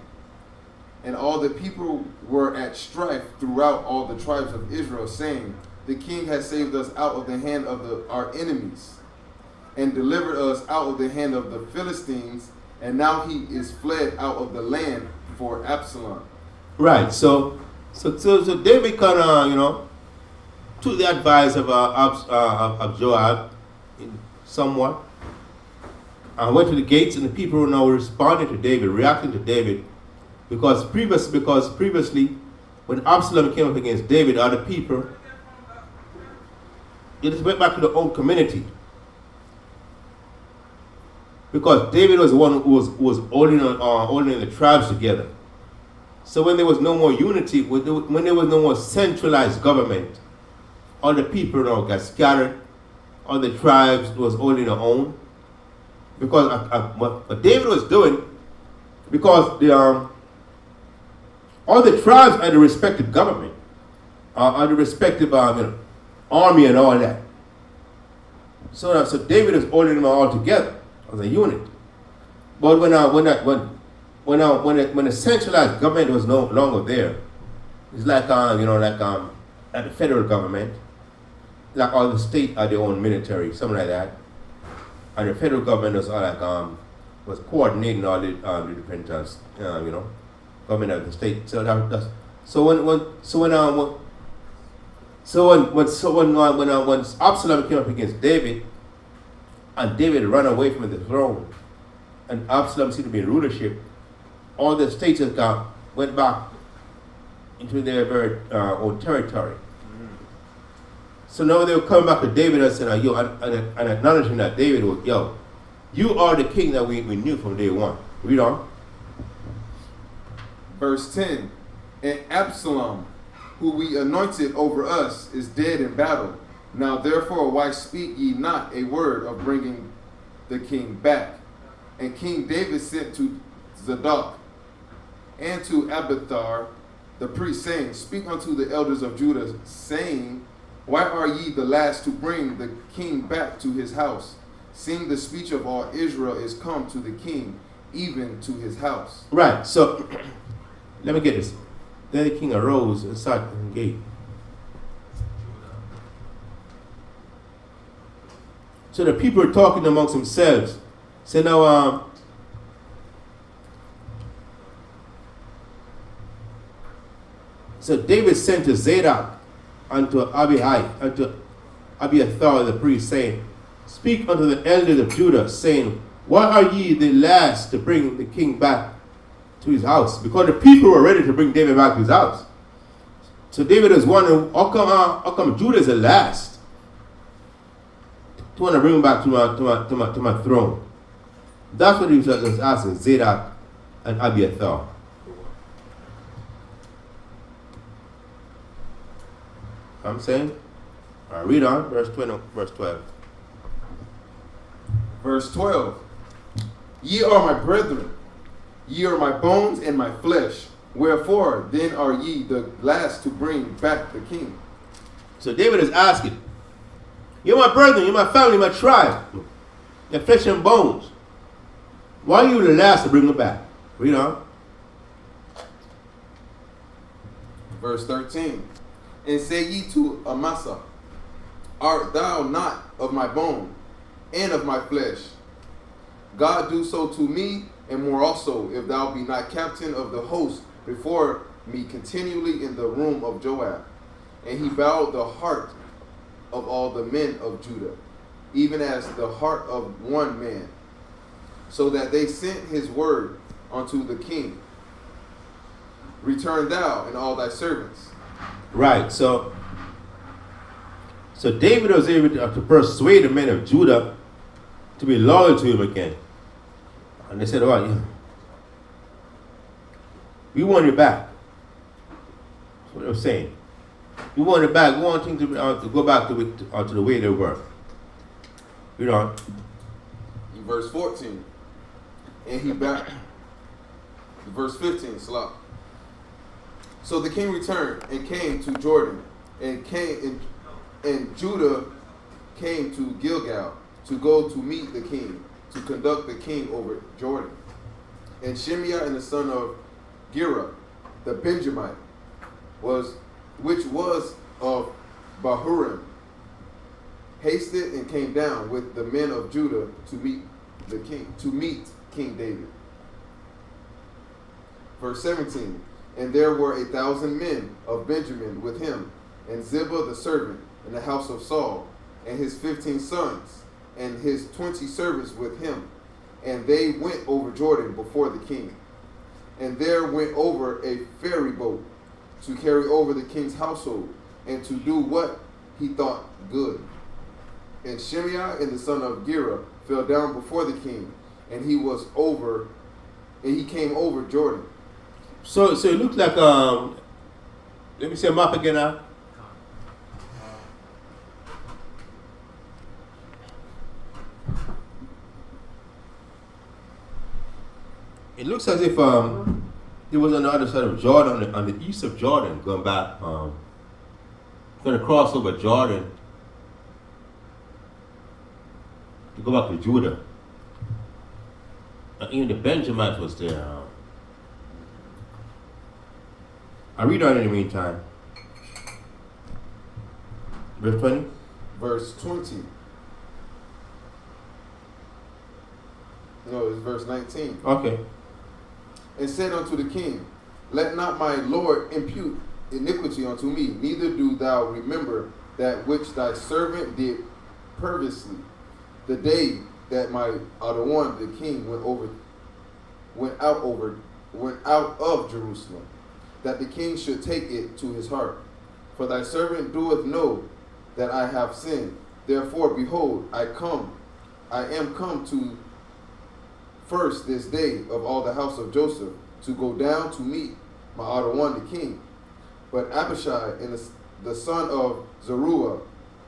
And all the people were at strife throughout all the tribes of Israel, saying, The king has saved us out of the hand of our enemies, and delivered us out of the hand of the Philistines, and now he is fled out of the land for Absalom. Right, so David kind of, took the advice of Joab somewhat, and went to the gates, and the people were now responding to David, reacting to David, because previously, when Absalom came up against David, other people, it just went back to the old community, because David was the one who was holding the tribes together. So when there was no more unity, when there was no more centralized government, all the people got scattered. All the tribes was holding their own. Because what David was doing, because all the tribes had a respective government, had a respective army and all that. So David was holding them all together as a unit. But when the centralized government was no longer there, it's like at the federal government, like all the state had their own military, something like that, and the federal government was was coordinating all the different government of the state. So when Absalom came up against David, and David ran away from the throne, and Absalom seemed to be in rulership, all the states went back into their very own territory. So now they were coming back to David and saying, and acknowledging that David was, you are the king that we knew from day one. Read on. Verse 10. And Absalom, who we anointed over us, is dead in battle. Now therefore, why speak ye not a word of bringing the king back? And King David sent to Zadok and to Abiathar the priest, saying, Speak unto the elders of Judah, saying, Why are ye the last to bring the king back to his house, seeing the speech of all Israel is come to the king, even to his house? Right, so let me get this. Then the king arose and sat in the gate. So the people were talking amongst themselves. So now, so David sent to Zadok unto Abiathar the priest, saying, Speak unto the elders of Judah, saying, why are ye the last to bring the king back to his house? Because the people were ready to bring David back to his house. So David is wondering, how come Judah is the last to want to bring him back to my throne? That's what he was asking Zadok and Abiathar. I'm saying, all right, read on, verse 12. Verse 12. Ye are my brethren, ye are my bones and my flesh. Wherefore then are ye the last to bring back the king? So David is asking, you're my brethren, you're my family, my tribe, your flesh and bones. Why are you the last to bring them back? Read on. Verse 13. And say ye to Amasa, art thou not of my bone and of my flesh? God do so to me, and more also, if thou be not captain of the host before me continually in the room of Joab. And he bowed the heart of all the men of Judah, even as the heart of one man, so that they sent his word unto the king. Return thou and all thy servants. Right, so David was able to persuade the men of Judah to be loyal to him again. And they said, all right, we want you back. That's what they were saying. We want it back. We want things to go back to the way they were. You know. In verse 14. And he back. Verse 15, Salah. So the king returned and came to Jordan, and Judah came to Gilgal to go to meet the king, to conduct the king over Jordan. And Shimei and the son of Gera, the Benjamite, which was of Bahurim, hasted and came down with the men of Judah to meet the king, to meet King David. Verse 17. And there were 1,000 men of Benjamin with him, and Ziba the servant in the house of Saul, and his 15 sons, and his 20 servants with him. And they went over Jordan before the king. And there went over a ferry boat to carry over the king's household, and to do what he thought good. And Shimei and the son of Gera fell down before the king, and he came over Jordan. So it looks like, let me see a map again now. It looks as if there was on the other side of Jordan, on the east of Jordan, going back, going to cross over Jordan to go back to Judah. And even the Benjamites was there. I read on in the meantime. Verse 20? Verse 20. No, it's verse 19. Okay. And said unto the king, let not my lord impute iniquity unto me, neither do thou remember that which thy servant did purposely, the day that my Adon the king went out of Jerusalem, that the king should take it to his heart. For thy servant doeth know that I have sinned. Therefore, behold, I am come to first this day of all the house of Joseph, to go down to meet my Adon the king. But Abishai and the son of Zeruiah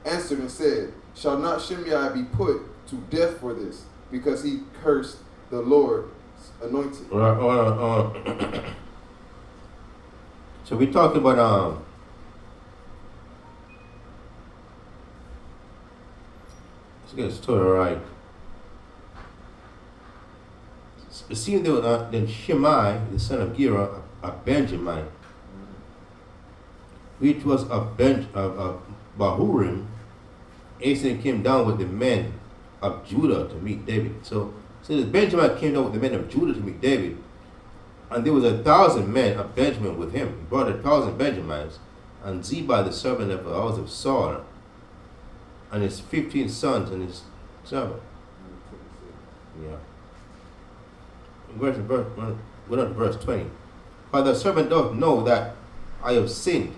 answered and said, shall not Shimei be put to death for this, because he cursed the Lord's anointed? So we're talking about let's get the story right. It seemed that then Shimei, the son of Gera, a Benjamite, which was of Bahurim, hastened came down with the men of Judah to meet David. So the Benjamin came down with the men of Judah to meet David. And there was 1,000 men of Benjamin with him. He brought 1,000 Benjamites, and Ziba the servant of the house of Saul, and his 15 sons and his servant. Yeah. verse 20. For the servant doth know that I have sinned.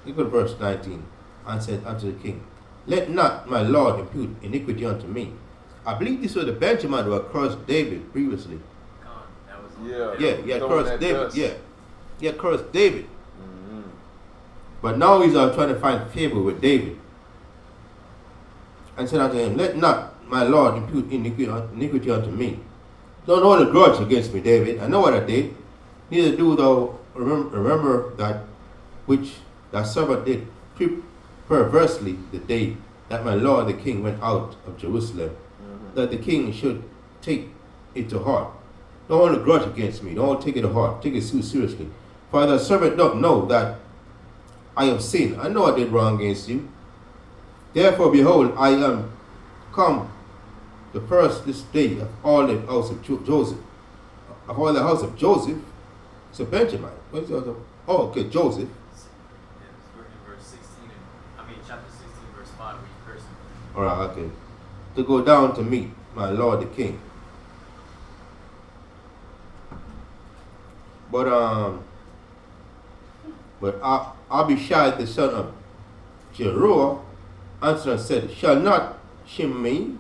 Look at verse 19. And said unto the king, let not my Lord impute iniquity unto me. I believe this was the Benjamin who had cursed David previously. He had cursed David. He had cursed David. Mm-hmm. But now he's trying to find favor with David. And said unto him, let not my Lord impute iniquity unto me. Don't hold a grudge against me, David. I know what I did. Neither do thou remember that which thy servant did perversely the day that my Lord the king went out of Jerusalem, that the king should take it to heart. Don't hold a grudge against me. Don't take it to heart. Take it too seriously. For thy servant doth know that I have sinned. I know I did wrong against you. Therefore, behold, I am come the first this day of all the house of Joseph. Of all the house of Joseph, so Benjamin. What is the other? Oh, okay, Joseph. Chapter 16, verse 5, where you curse him. Alright, okay. To go down to meet my Lord the king. But Abishai the son of Jeruah answered and said, shall not Shimei,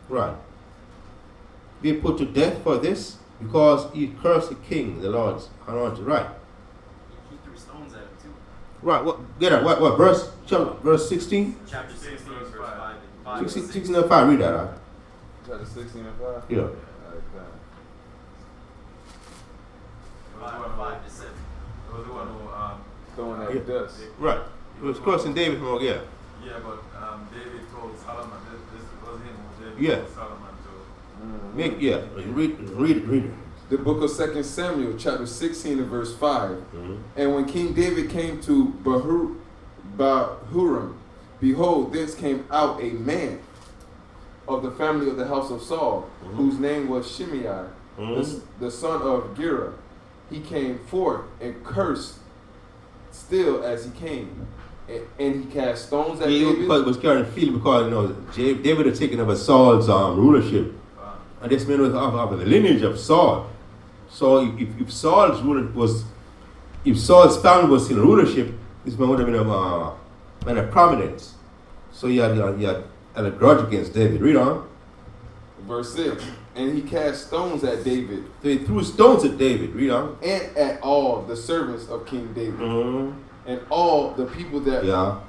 right, be put to death for this? Because he cursed the king, the Lord's anointed, right? He threw stones at him too. Right, what verse? Verse 16? Chapter 16, verse 5. 16 and 5, read that out. Chapter 16 and 5? Yeah. 5 to 7. It was the one who Throwing that dust. Right. It was cursing David from yeah. yeah, but David told Solomon, this was him who David Yeah. told Solomon to. Read it. The book of 2 Samuel, chapter 16 and verse 5. Mm-hmm. And when King David came to Bahurim, behold, thence came out a man of the family of the house of Saul, whose name was Shimei, the son of Gera. He came forth and cursed still as he came. And he cast stones at David. Because it was carrying field because David had taken over Saul's rulership. And this man was of the lineage of Saul. So if Saul's family was in rulership, this man would have been a prominence. So he had a grudge against David. Read on. Verse 6. And he cast stones at David. So he threw stones at David. Read on. And at all the servants of King David. Mm-hmm. And all the people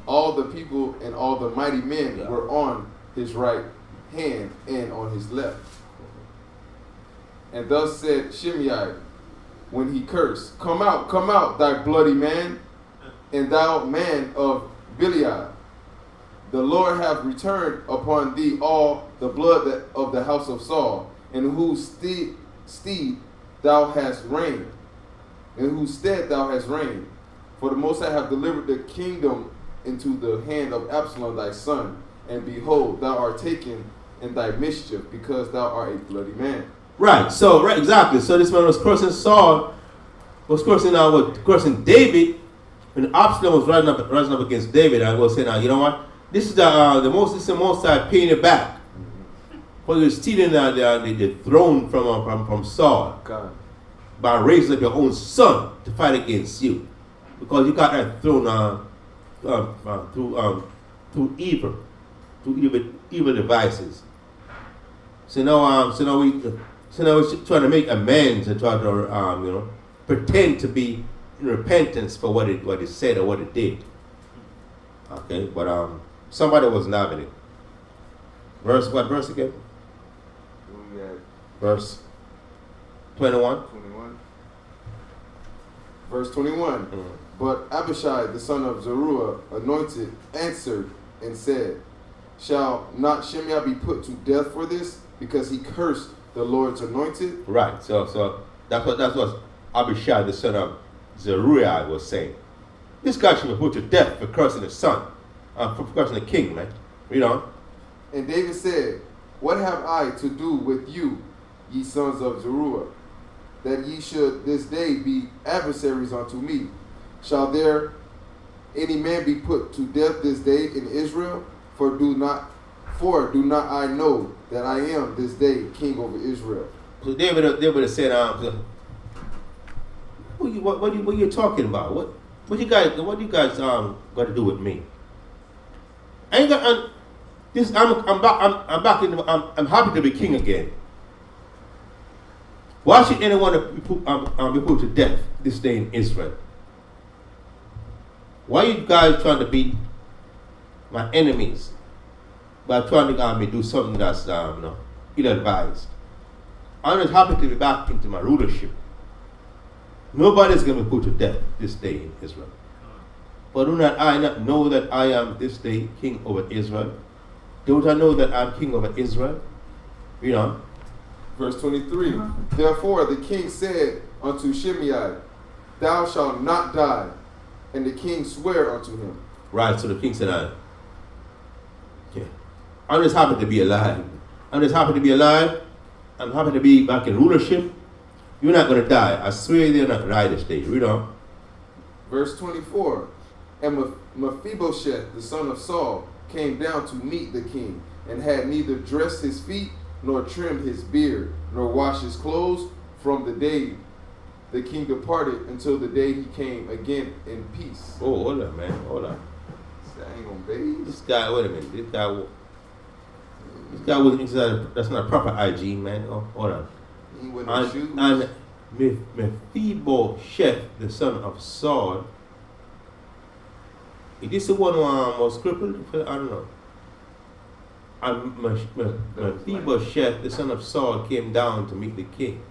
all the people and all the mighty men were on his right hand and on his left. And thus said Shimei when he cursed, Come out, thy bloody man, and thou man of Gilead. The Lord hath returned upon thee all the blood of the house of Saul, in whose stead thou hast reigned. For the Most High hath delivered the kingdom into the hand of Absalom thy son, and behold, thou art taken in thy mischief, because thou art a bloody man. Right, exactly. So this man was cursing Saul, was cursing David, when Absalom was rising up against David, and was saying, you know what? This is the most High paying it back. For you stealing the throne from Saul. God. By raising up your own son to fight against you. Because you got that throne through evil devices. So now we're trying to make amends and try to pretend to be in repentance for what it said or what it did. Okay, but somebody wasn't having it. What verse again? Verse 21. Verse 21. Mm-hmm. But Abishai, the son of Zeruiah, anointed, answered and said, Shall not Shimei be put to death for this, because he cursed the Lord's anointed? Right. So that's what Abishai, the son of Zeruiah, was saying. This guy should be put to death for cursing the son, for cursing the king, man. Read on. And David said, What have I to do with you, ye sons of Zeruiah, that ye should this day be adversaries unto me? Shall there any man be put to death this day in Israel? For do not For do not I know that I am this day king over Israel? So David said, what are you talking about? What you guys got to do with me? I ain't got this. I'm happy to be king again. Why should anyone be put to death this day in Israel? Why are you guys trying to be my enemies by trying to do something that's ill-advised? I'm just happy to be back into my rulership. Nobody's going to be put to death this day in Israel. But do not I not know that I am this day king over Israel? Don't I know that I'm king over Israel? You know. Verse 23. Therefore the king said unto Shimei, Thou shalt not die. And the king sware unto him. Right, so the king said, I'm just happy to be alive. I'm just happy to be alive. I'm happy to be back in rulership. You're not going to die. I swear you're not going to die this day. Read on. Verse 24. And Mephibosheth, the son of Saul, came down to meet the king, and had neither dressed his feet, nor trimmed his beard, nor washed his clothes from the day the king departed until the day he came again in peace. Oh, hold on, man. Hold on. I ain't gonna bathe. This guy, wait a minute. This guy wasn't, that's not proper hygiene, man. Oh, hold on. He ain't wearing shoes. And Mephibosheth, the son of Saul, is this the one who was crippled? I don't know. And Mephibosheth, the son of Saul, came down to meet the king,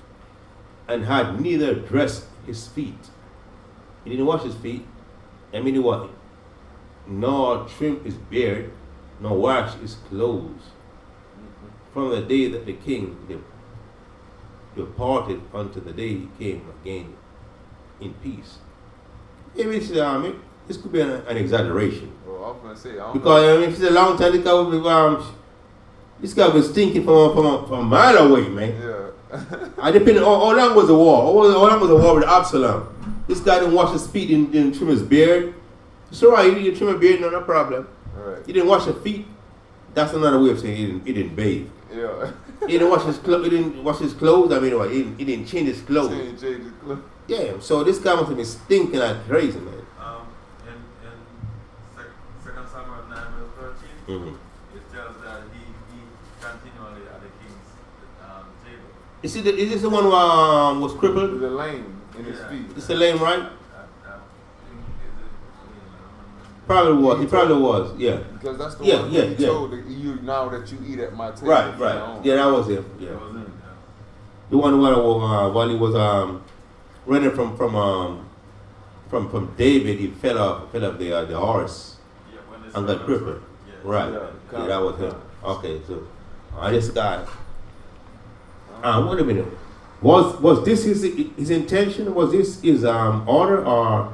and had neither dressed his feet. He didn't wash his feet. I mean, what? Nor trimmed his beard, nor washed his clothes. From the day that the king departed unto the day he came again in peace. Maybe this could be an exaggeration. Well, I was gonna say, because if it's a long time, this guy was thinking from a mile away, man. Yeah. I depended on how long was the war. How long was the war with Absalom? This guy didn't wash his feet, didn't trim his beard. It's alright, he didn't trim his beard, no problem. Right. He didn't wash his feet. That's another way of saying he didn't bathe. Yeah. He didn't wash his clothes. He didn't wash his clothes. I mean, what? He didn't change his clothes. Change his clothes. Yeah. So this guy must have been stinking like crazy, man. In 2 Samuel 9 verse 13, it tells that he continually at the king's table. Is this the one who was crippled? With a lame in his feet. It's the lame, right? Probably was. He probably was. Yeah. Because that's the one he told you now that you eat at my table. Right. Yeah, that was him. Yeah. The one while he was running from David, he fell off the horse and got crippled. Right. Yeah, that was him. Okay, so this guy. Wait a minute. Was this his intention? Was this his order, or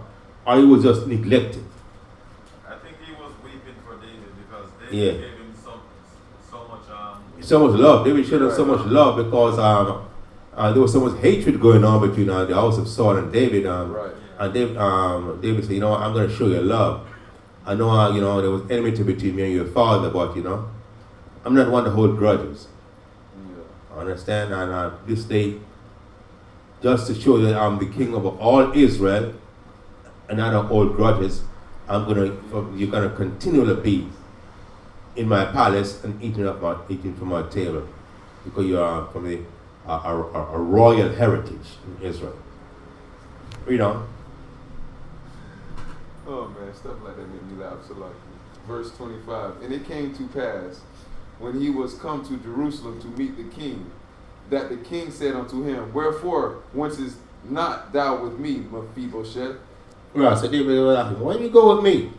he was just neglected? I think he was weeping for David because David gave him so much love. David showed him so much love because there was so much hatred going on between the house of Saul and David. And David said, I'm going to show you love. I know, there was enmity between me and your father, but, I'm not one to hold grudges. Yeah. Understand? And this day, just to show that I'm the king of all Israel, and I don't hold grudges, you're going to continually be in my palace and eating from my table, because you are from a royal heritage in Israel. Oh man, stuff like that made me laugh so like. Verse 25. And it came to pass, when he was come to Jerusalem to meet the king, that the king said unto him, Wherefore wentest not thou with me, Mephibosheth? Right, so David was asking, why do you go with me?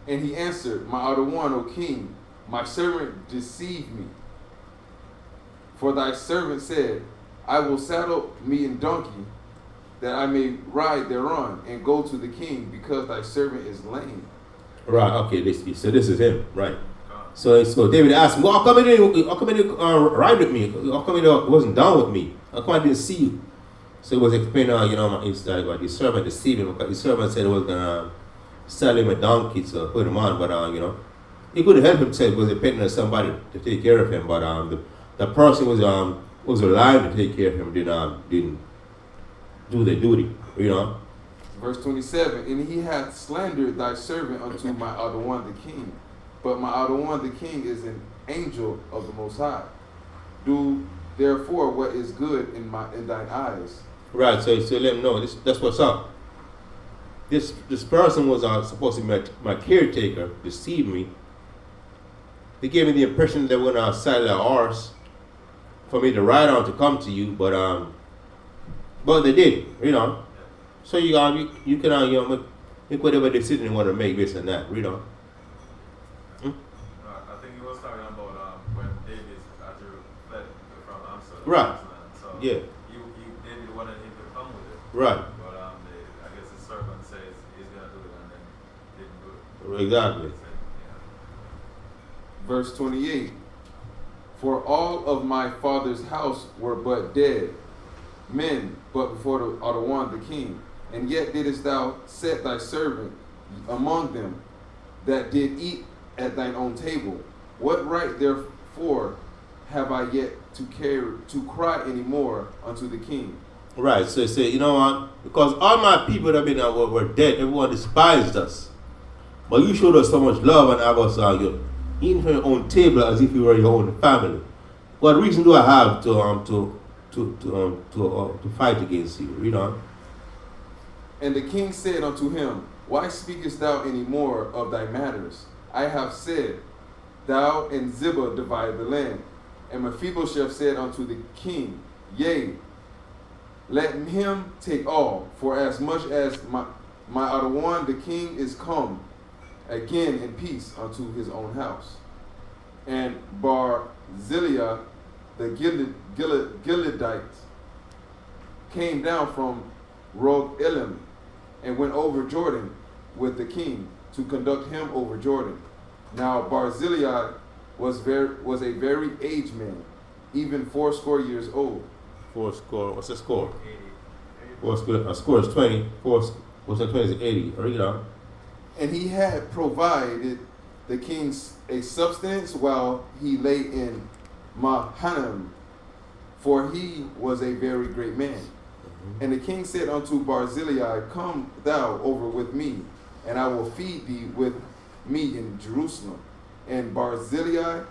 And he answered, My other one, O king, my servant deceived me. For thy servant said, I will saddle me a donkey, that I may ride thereon, and go to the king, because thy servant is lame. Right, okay, so this is him, right. So David asked him, well, how come you didn't ride with me? How come you wasn't down with me? How come I didn't see you? So he was explaining, his servant deceived him, because his servant said he was going to sell him a donkey to put him on, but, he couldn't help himself because depending on somebody to take care of him. But the person was alive to take care of him, didn't do their duty, you know. Verse 27, and he hath slandered thy servant unto my other one the king. But my other one the king is an angel of the Most High. Do therefore what is good in thine eyes. Right, so let him know, that's what's up. This person was supposed to be my caretaker, deceived me. They gave me the impression they were going to saddle a horse for me to ride on to come to you, but they did, you know. So you can make whatever decision you want to make based on that, you know. I think he was talking about when David actually fled from Amsterdam. Right. So Yeah. David wanted him to come with it. Right. But I guess his servant says he's gonna do it and then didn't do it. Exactly. Verse 28, for all of my father's house were but dead men, but before the other one the king. And yet didst thou set thy servant among them that did eat at thine own table. What right therefore have I yet to cry any more unto the king? Right, so say, you know what? Because all my people that been were dead, everyone despised us. But you showed us so much love and have us eating from your own table as if you were your own family. What reason do I have to fight against you? You know? And the king said unto him, why speakest thou any more of thy matters? I have said, thou and Ziba divide the land. And Mephibosheth said unto the king, yea, let him take all, for as much as my other one the king is come again in peace unto his own house. And Barzillai the Gileadite came down from Rogelim and went over Jordan with the king to conduct him over Jordan. Now Barzillai was a very aged man, even 80 years old. What's the score? 80. A score is 20. What's the 20 is 80. You know? And he had provided the king a substance while he lay in Mahanaim, for he was a very great man. And the king said unto Barzillai, come thou over with me, and I will feed thee with me in Jerusalem. And Barzillai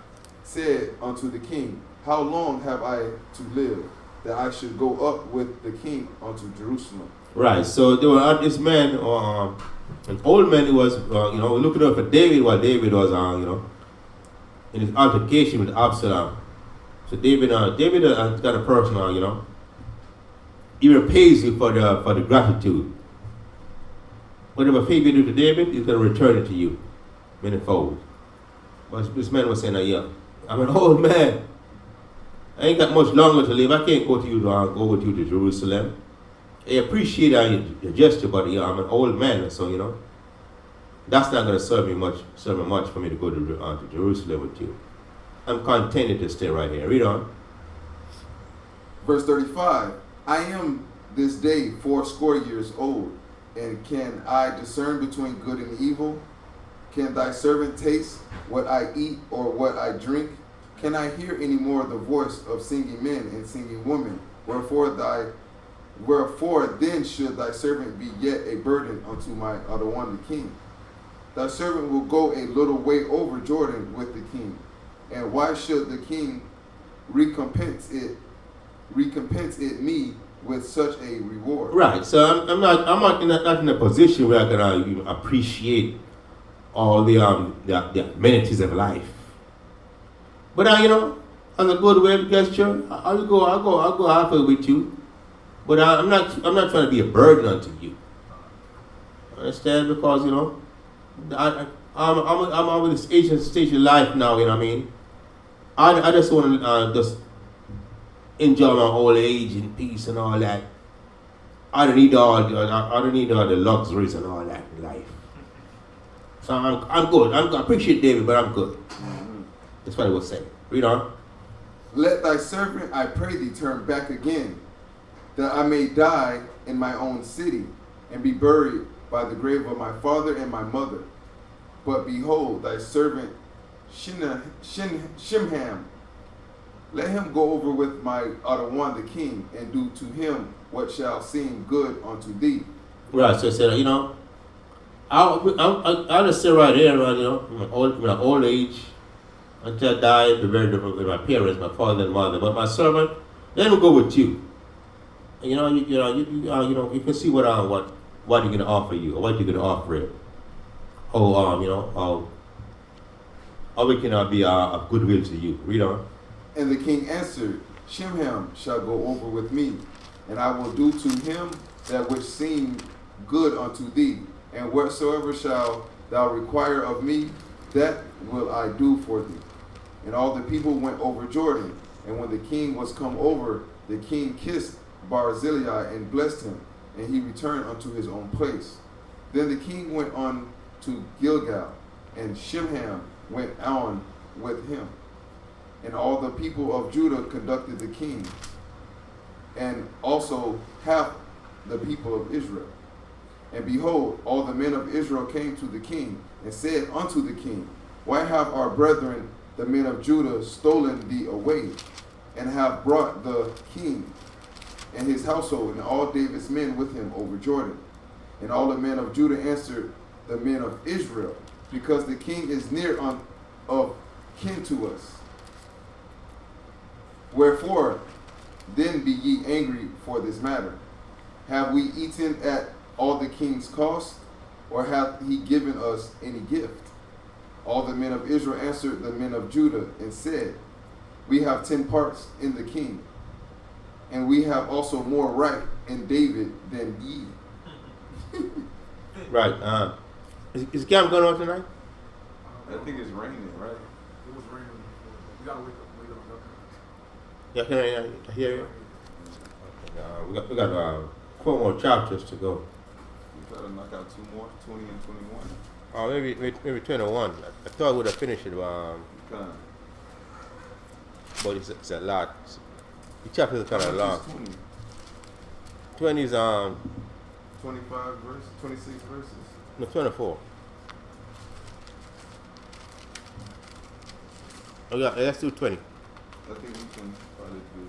said unto the king, how long have I to live, that I should go up with the king unto Jerusalem? Right, so there was this man, an old man who was, looking up for David while David was, in his altercation with Absalom. So David got a person, he repays you for the gratitude. Whatever favor you do to David, he's going to return it to you, manifold. But this man was saying, I'm an old man. I ain't got much longer to live. I can't go with you to Jerusalem. I appreciate your gesture, but I'm an old man, so that's not going to serve me much for me to go to Jerusalem with you. I'm contented to stay right here. Read on. Verse 35. I am this day 80 years old, and can I discern between good and evil? Can thy servant taste what I eat or what I drink? Can I hear any more the voice of singing men and singing women? Wherefore then should thy servant be yet a burden unto my other one the king? Thy servant will go a little way over Jordan with the king. And why should the king recompense it me with such a reward? Right. So I'm not in a position where I can appreciate all the amenities of life. But as a goodwill gesture, I'll go halfway with you. But I'm not trying to be a burden unto you. Understand? Because I'm with this Asian stage of life now. You know what I mean? I just want to just enjoy my old age in peace and all that. I don't need all the luxuries and all that in life. So I'm good. I appreciate David, but I'm good. That's what I was saying. Read on. Let thy servant, I pray thee, turn back again, that I may die in my own city, and be buried by the grave of my father and my mother. But behold, thy servant Shimham, let him go over with my Adawan the king, and do to him what shall seem good unto thee. Right, so I said, I'll just stay right here, right, in my old age, until I die, be buried with my parents, my father and mother. But my servant, let him go with you. And, you can see what you're gonna offer you, or what you're gonna offer it. How we can be of goodwill to you. Read on. And the king answered, Shimham shall go over with me, and I will do to him that which seem good unto thee, and whatsoever shall thou require of me, that will I do for thee. And all the people went over Jordan, and when the king was come over, the king kissed Barzillai and blessed him, and he returned unto his own place. Then the king went on to Gilgal, and Shimham went on with him. And all the people of Judah conducted the king, and also half the people of Israel. And behold, all the men of Israel came to the king, and said unto the king, Why have our brethren, the men of Judah, stolen thee away, and have brought the king and his household, and all David's men with him over Jordan? And all the men of Judah answered the men of Israel, Because the king is near of kin to us. Wherefore, then be ye angry for this matter. Have we eaten at all the king's cost, or hath he given us any gift? All the men of Israel answered the men of Judah, and said, We have 10 parts in the king, and we have also more right in David than ye. Right. Is camp going on tonight? I think it's raining, right? It was raining before. We gotta wait on Yeah, can I hear you? We got 4 more chapters to go. We try to knock out 2 more, 20 and 21. Oh, maybe 21. I thought we would have finished it. But it's a lot. The chapters are kind of long. 20 is 25 verses, 26 verses. No, 24. Oh yeah, let's do 20. I think we can probably do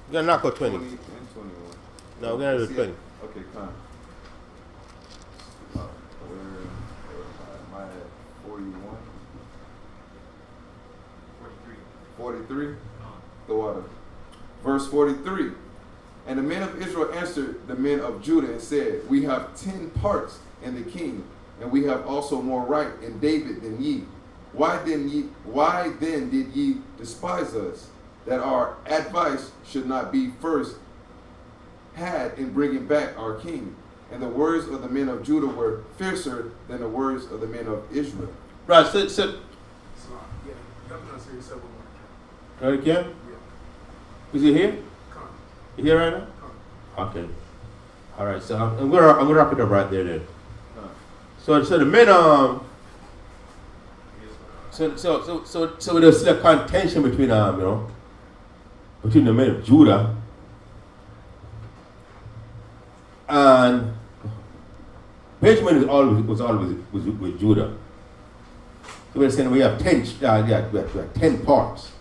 We're gonna knock out 20. 20 and 21. No, we're gonna do 20. Okay, come. Where am I at? 41? 43. 43? The water. Verse 43. And the men of Israel answered the men of Judah and said, We have 10 parts in the king, and we have also more right in David than ye. Why then did ye despise us, that our advice should not be first had in bringing back our king? And the words of the men of Judah were fiercer than the words of the men of Israel. Right, so Yeah, you have to say several more. right again? Yeah. Is he here? Come. You here right now? Come. Okay. All right. So I'm gonna wrap it up right there then. So the men so there's still a contention between between the men of Judah and Benjamin was always with Judah. So we're saying we have 10 we have 10 parts.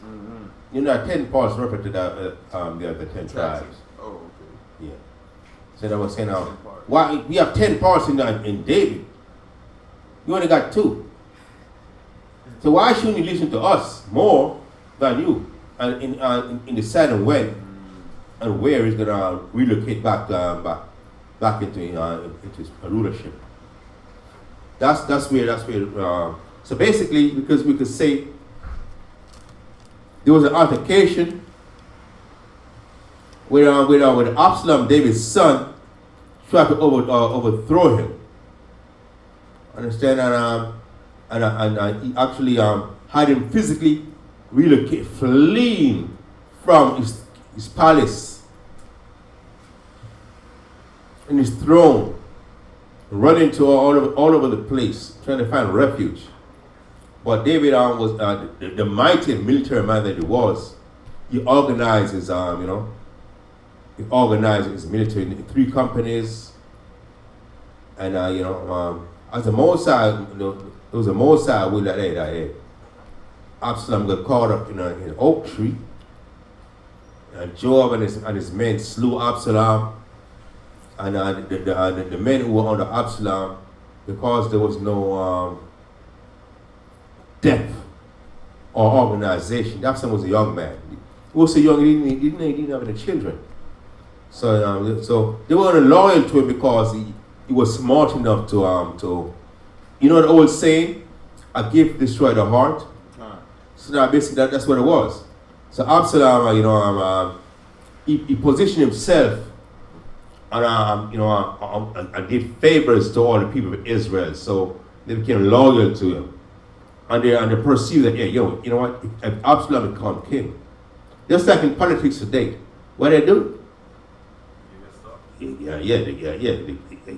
Mm-hmm. 10 parts refer to the other 10 tribes. Oh, okay. Yeah. So that was saying 10 parts. why we have 10 parts in David. You only got 2. So why shouldn't you listen to us more than you? And in deciding when and where he's gonna relocate back into his rulership. That's where. So basically, because we could say there was an altercation with Absalom, David's son, tried to overthrow him. Understand? And he actually had him physically relocate, fleeing from his palace and his throne, running to all over the place, trying to find refuge. But David was the mighty military man that he was. He organized his he organized his military in 3 companies, and as the Mosai, it was a Mosai will that Absalom got caught up in an oak tree. And Joab and his men slew Absalom. And the men who were under Absalom, because there was no depth or organization. Absalom was a young man. He was so young, he didn't have any children. So they weren't loyal to him because he was smart enough to you know the old saying, a gift destroyed the heart. So now basically that's what it was. So Absalom, he positioned himself and did favors to all the people of Israel. So they became loyal to him. And they perceived that, you know what, if Absalom become king, just like in politics today, what they do? They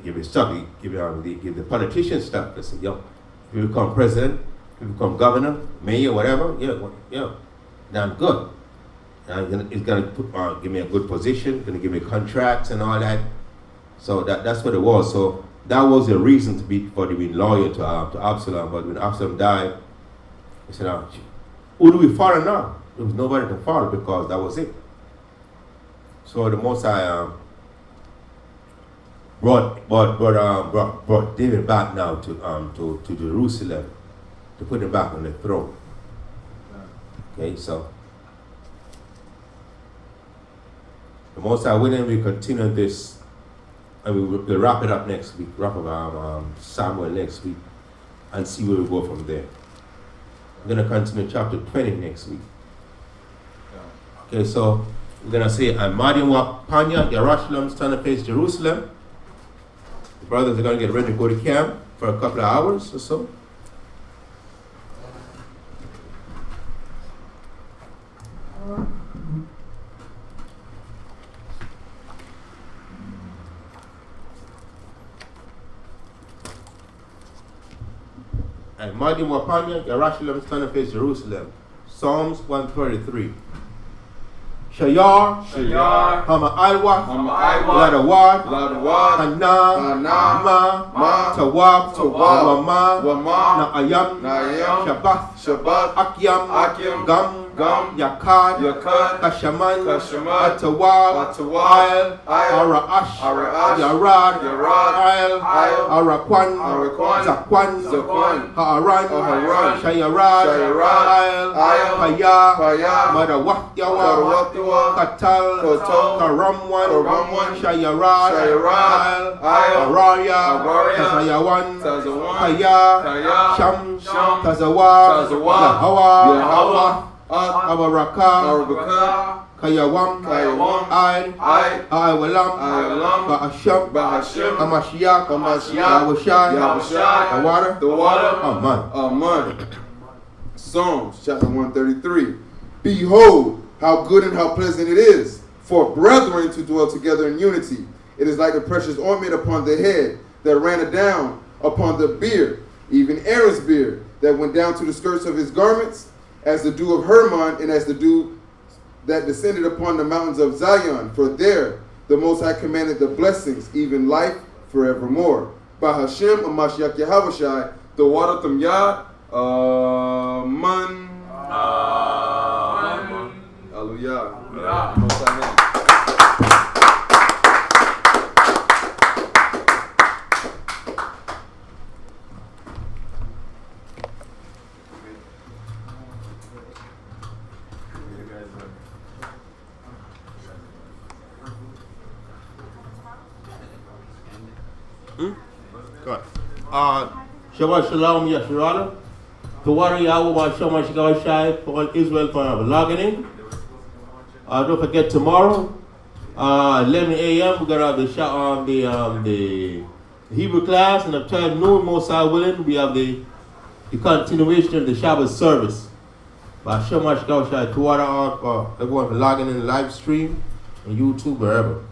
give it stuff. They give the politicians stuff. They say, if you become president, if you become governor, mayor, whatever, then I'm good. And it's going to give me a good position, going to give me contracts and all that. So that's what it was. So that was the reason for to be loyal to Absalom. But when Absalom died, he said, who do we follow now? There was nobody to follow because that was it. So the Mosai brought David back now to Jerusalem to put him back on the throne. Okay, so the Mosai willing, we continue this, and we'll wrap it up next week. Wrap up Samuel next week, and see where we go from there. We're going to continue chapter 20 next week. Okay, so we're going to say, Amadian Wapanya, Yerushalayim, stand and face Jerusalem. The brothers are going to get ready to go to camp for a couple of hours or so. Amadian Wapanya, Yerushalayim, stand and face Jerusalem. Psalms 133. Shayar, Hama Iwa, Ladawad, Hanam, Ma, Tawab, Wama, Na'ayam, Shabbat, Akyam, Gam, Yakad, Kashaman, Atawab, Ayel, Ara'ash, Yarad, Ayel, Arakwan, Zakwan, Ha'aran, Shayarad, Ayel, Paya, Madawat Yawa, Katal, Karamwan, Shayarad, Araya, Tazayawan, Kaya, Sham, Tazawa, Yahawa, Abaraka, Kayawam, Ai, Walam, Bahashim, Amashiach, Yahweh, the water, Aman. Psalms chapter 133. Behold, how good and how pleasant it is for brethren to dwell together in unity. It is like the precious ointment upon the head that ran down upon the beard, even Aaron's beard, that went down to the skirts of his garments, as the dew of Hermon, and as the dew that descended upon the mountains of Zion. For there the Most High commanded the blessings, even life forevermore. By Hashem, Amashiach Yahavashai, the water tam yad, man. Hallelujah. Most High name. Shabbat Shalom Yashirada. The water Yahweh Shabbat Shalom Shai for Israel for logging in. Don't forget tomorrow, 11 a.m. we're gonna have the Hebrew class, and at 12 noon, most high willing, we have the continuation of the Shabbat service. By Shabbat Shalom Shai to water out for everyone for logging in the live stream on YouTube, wherever.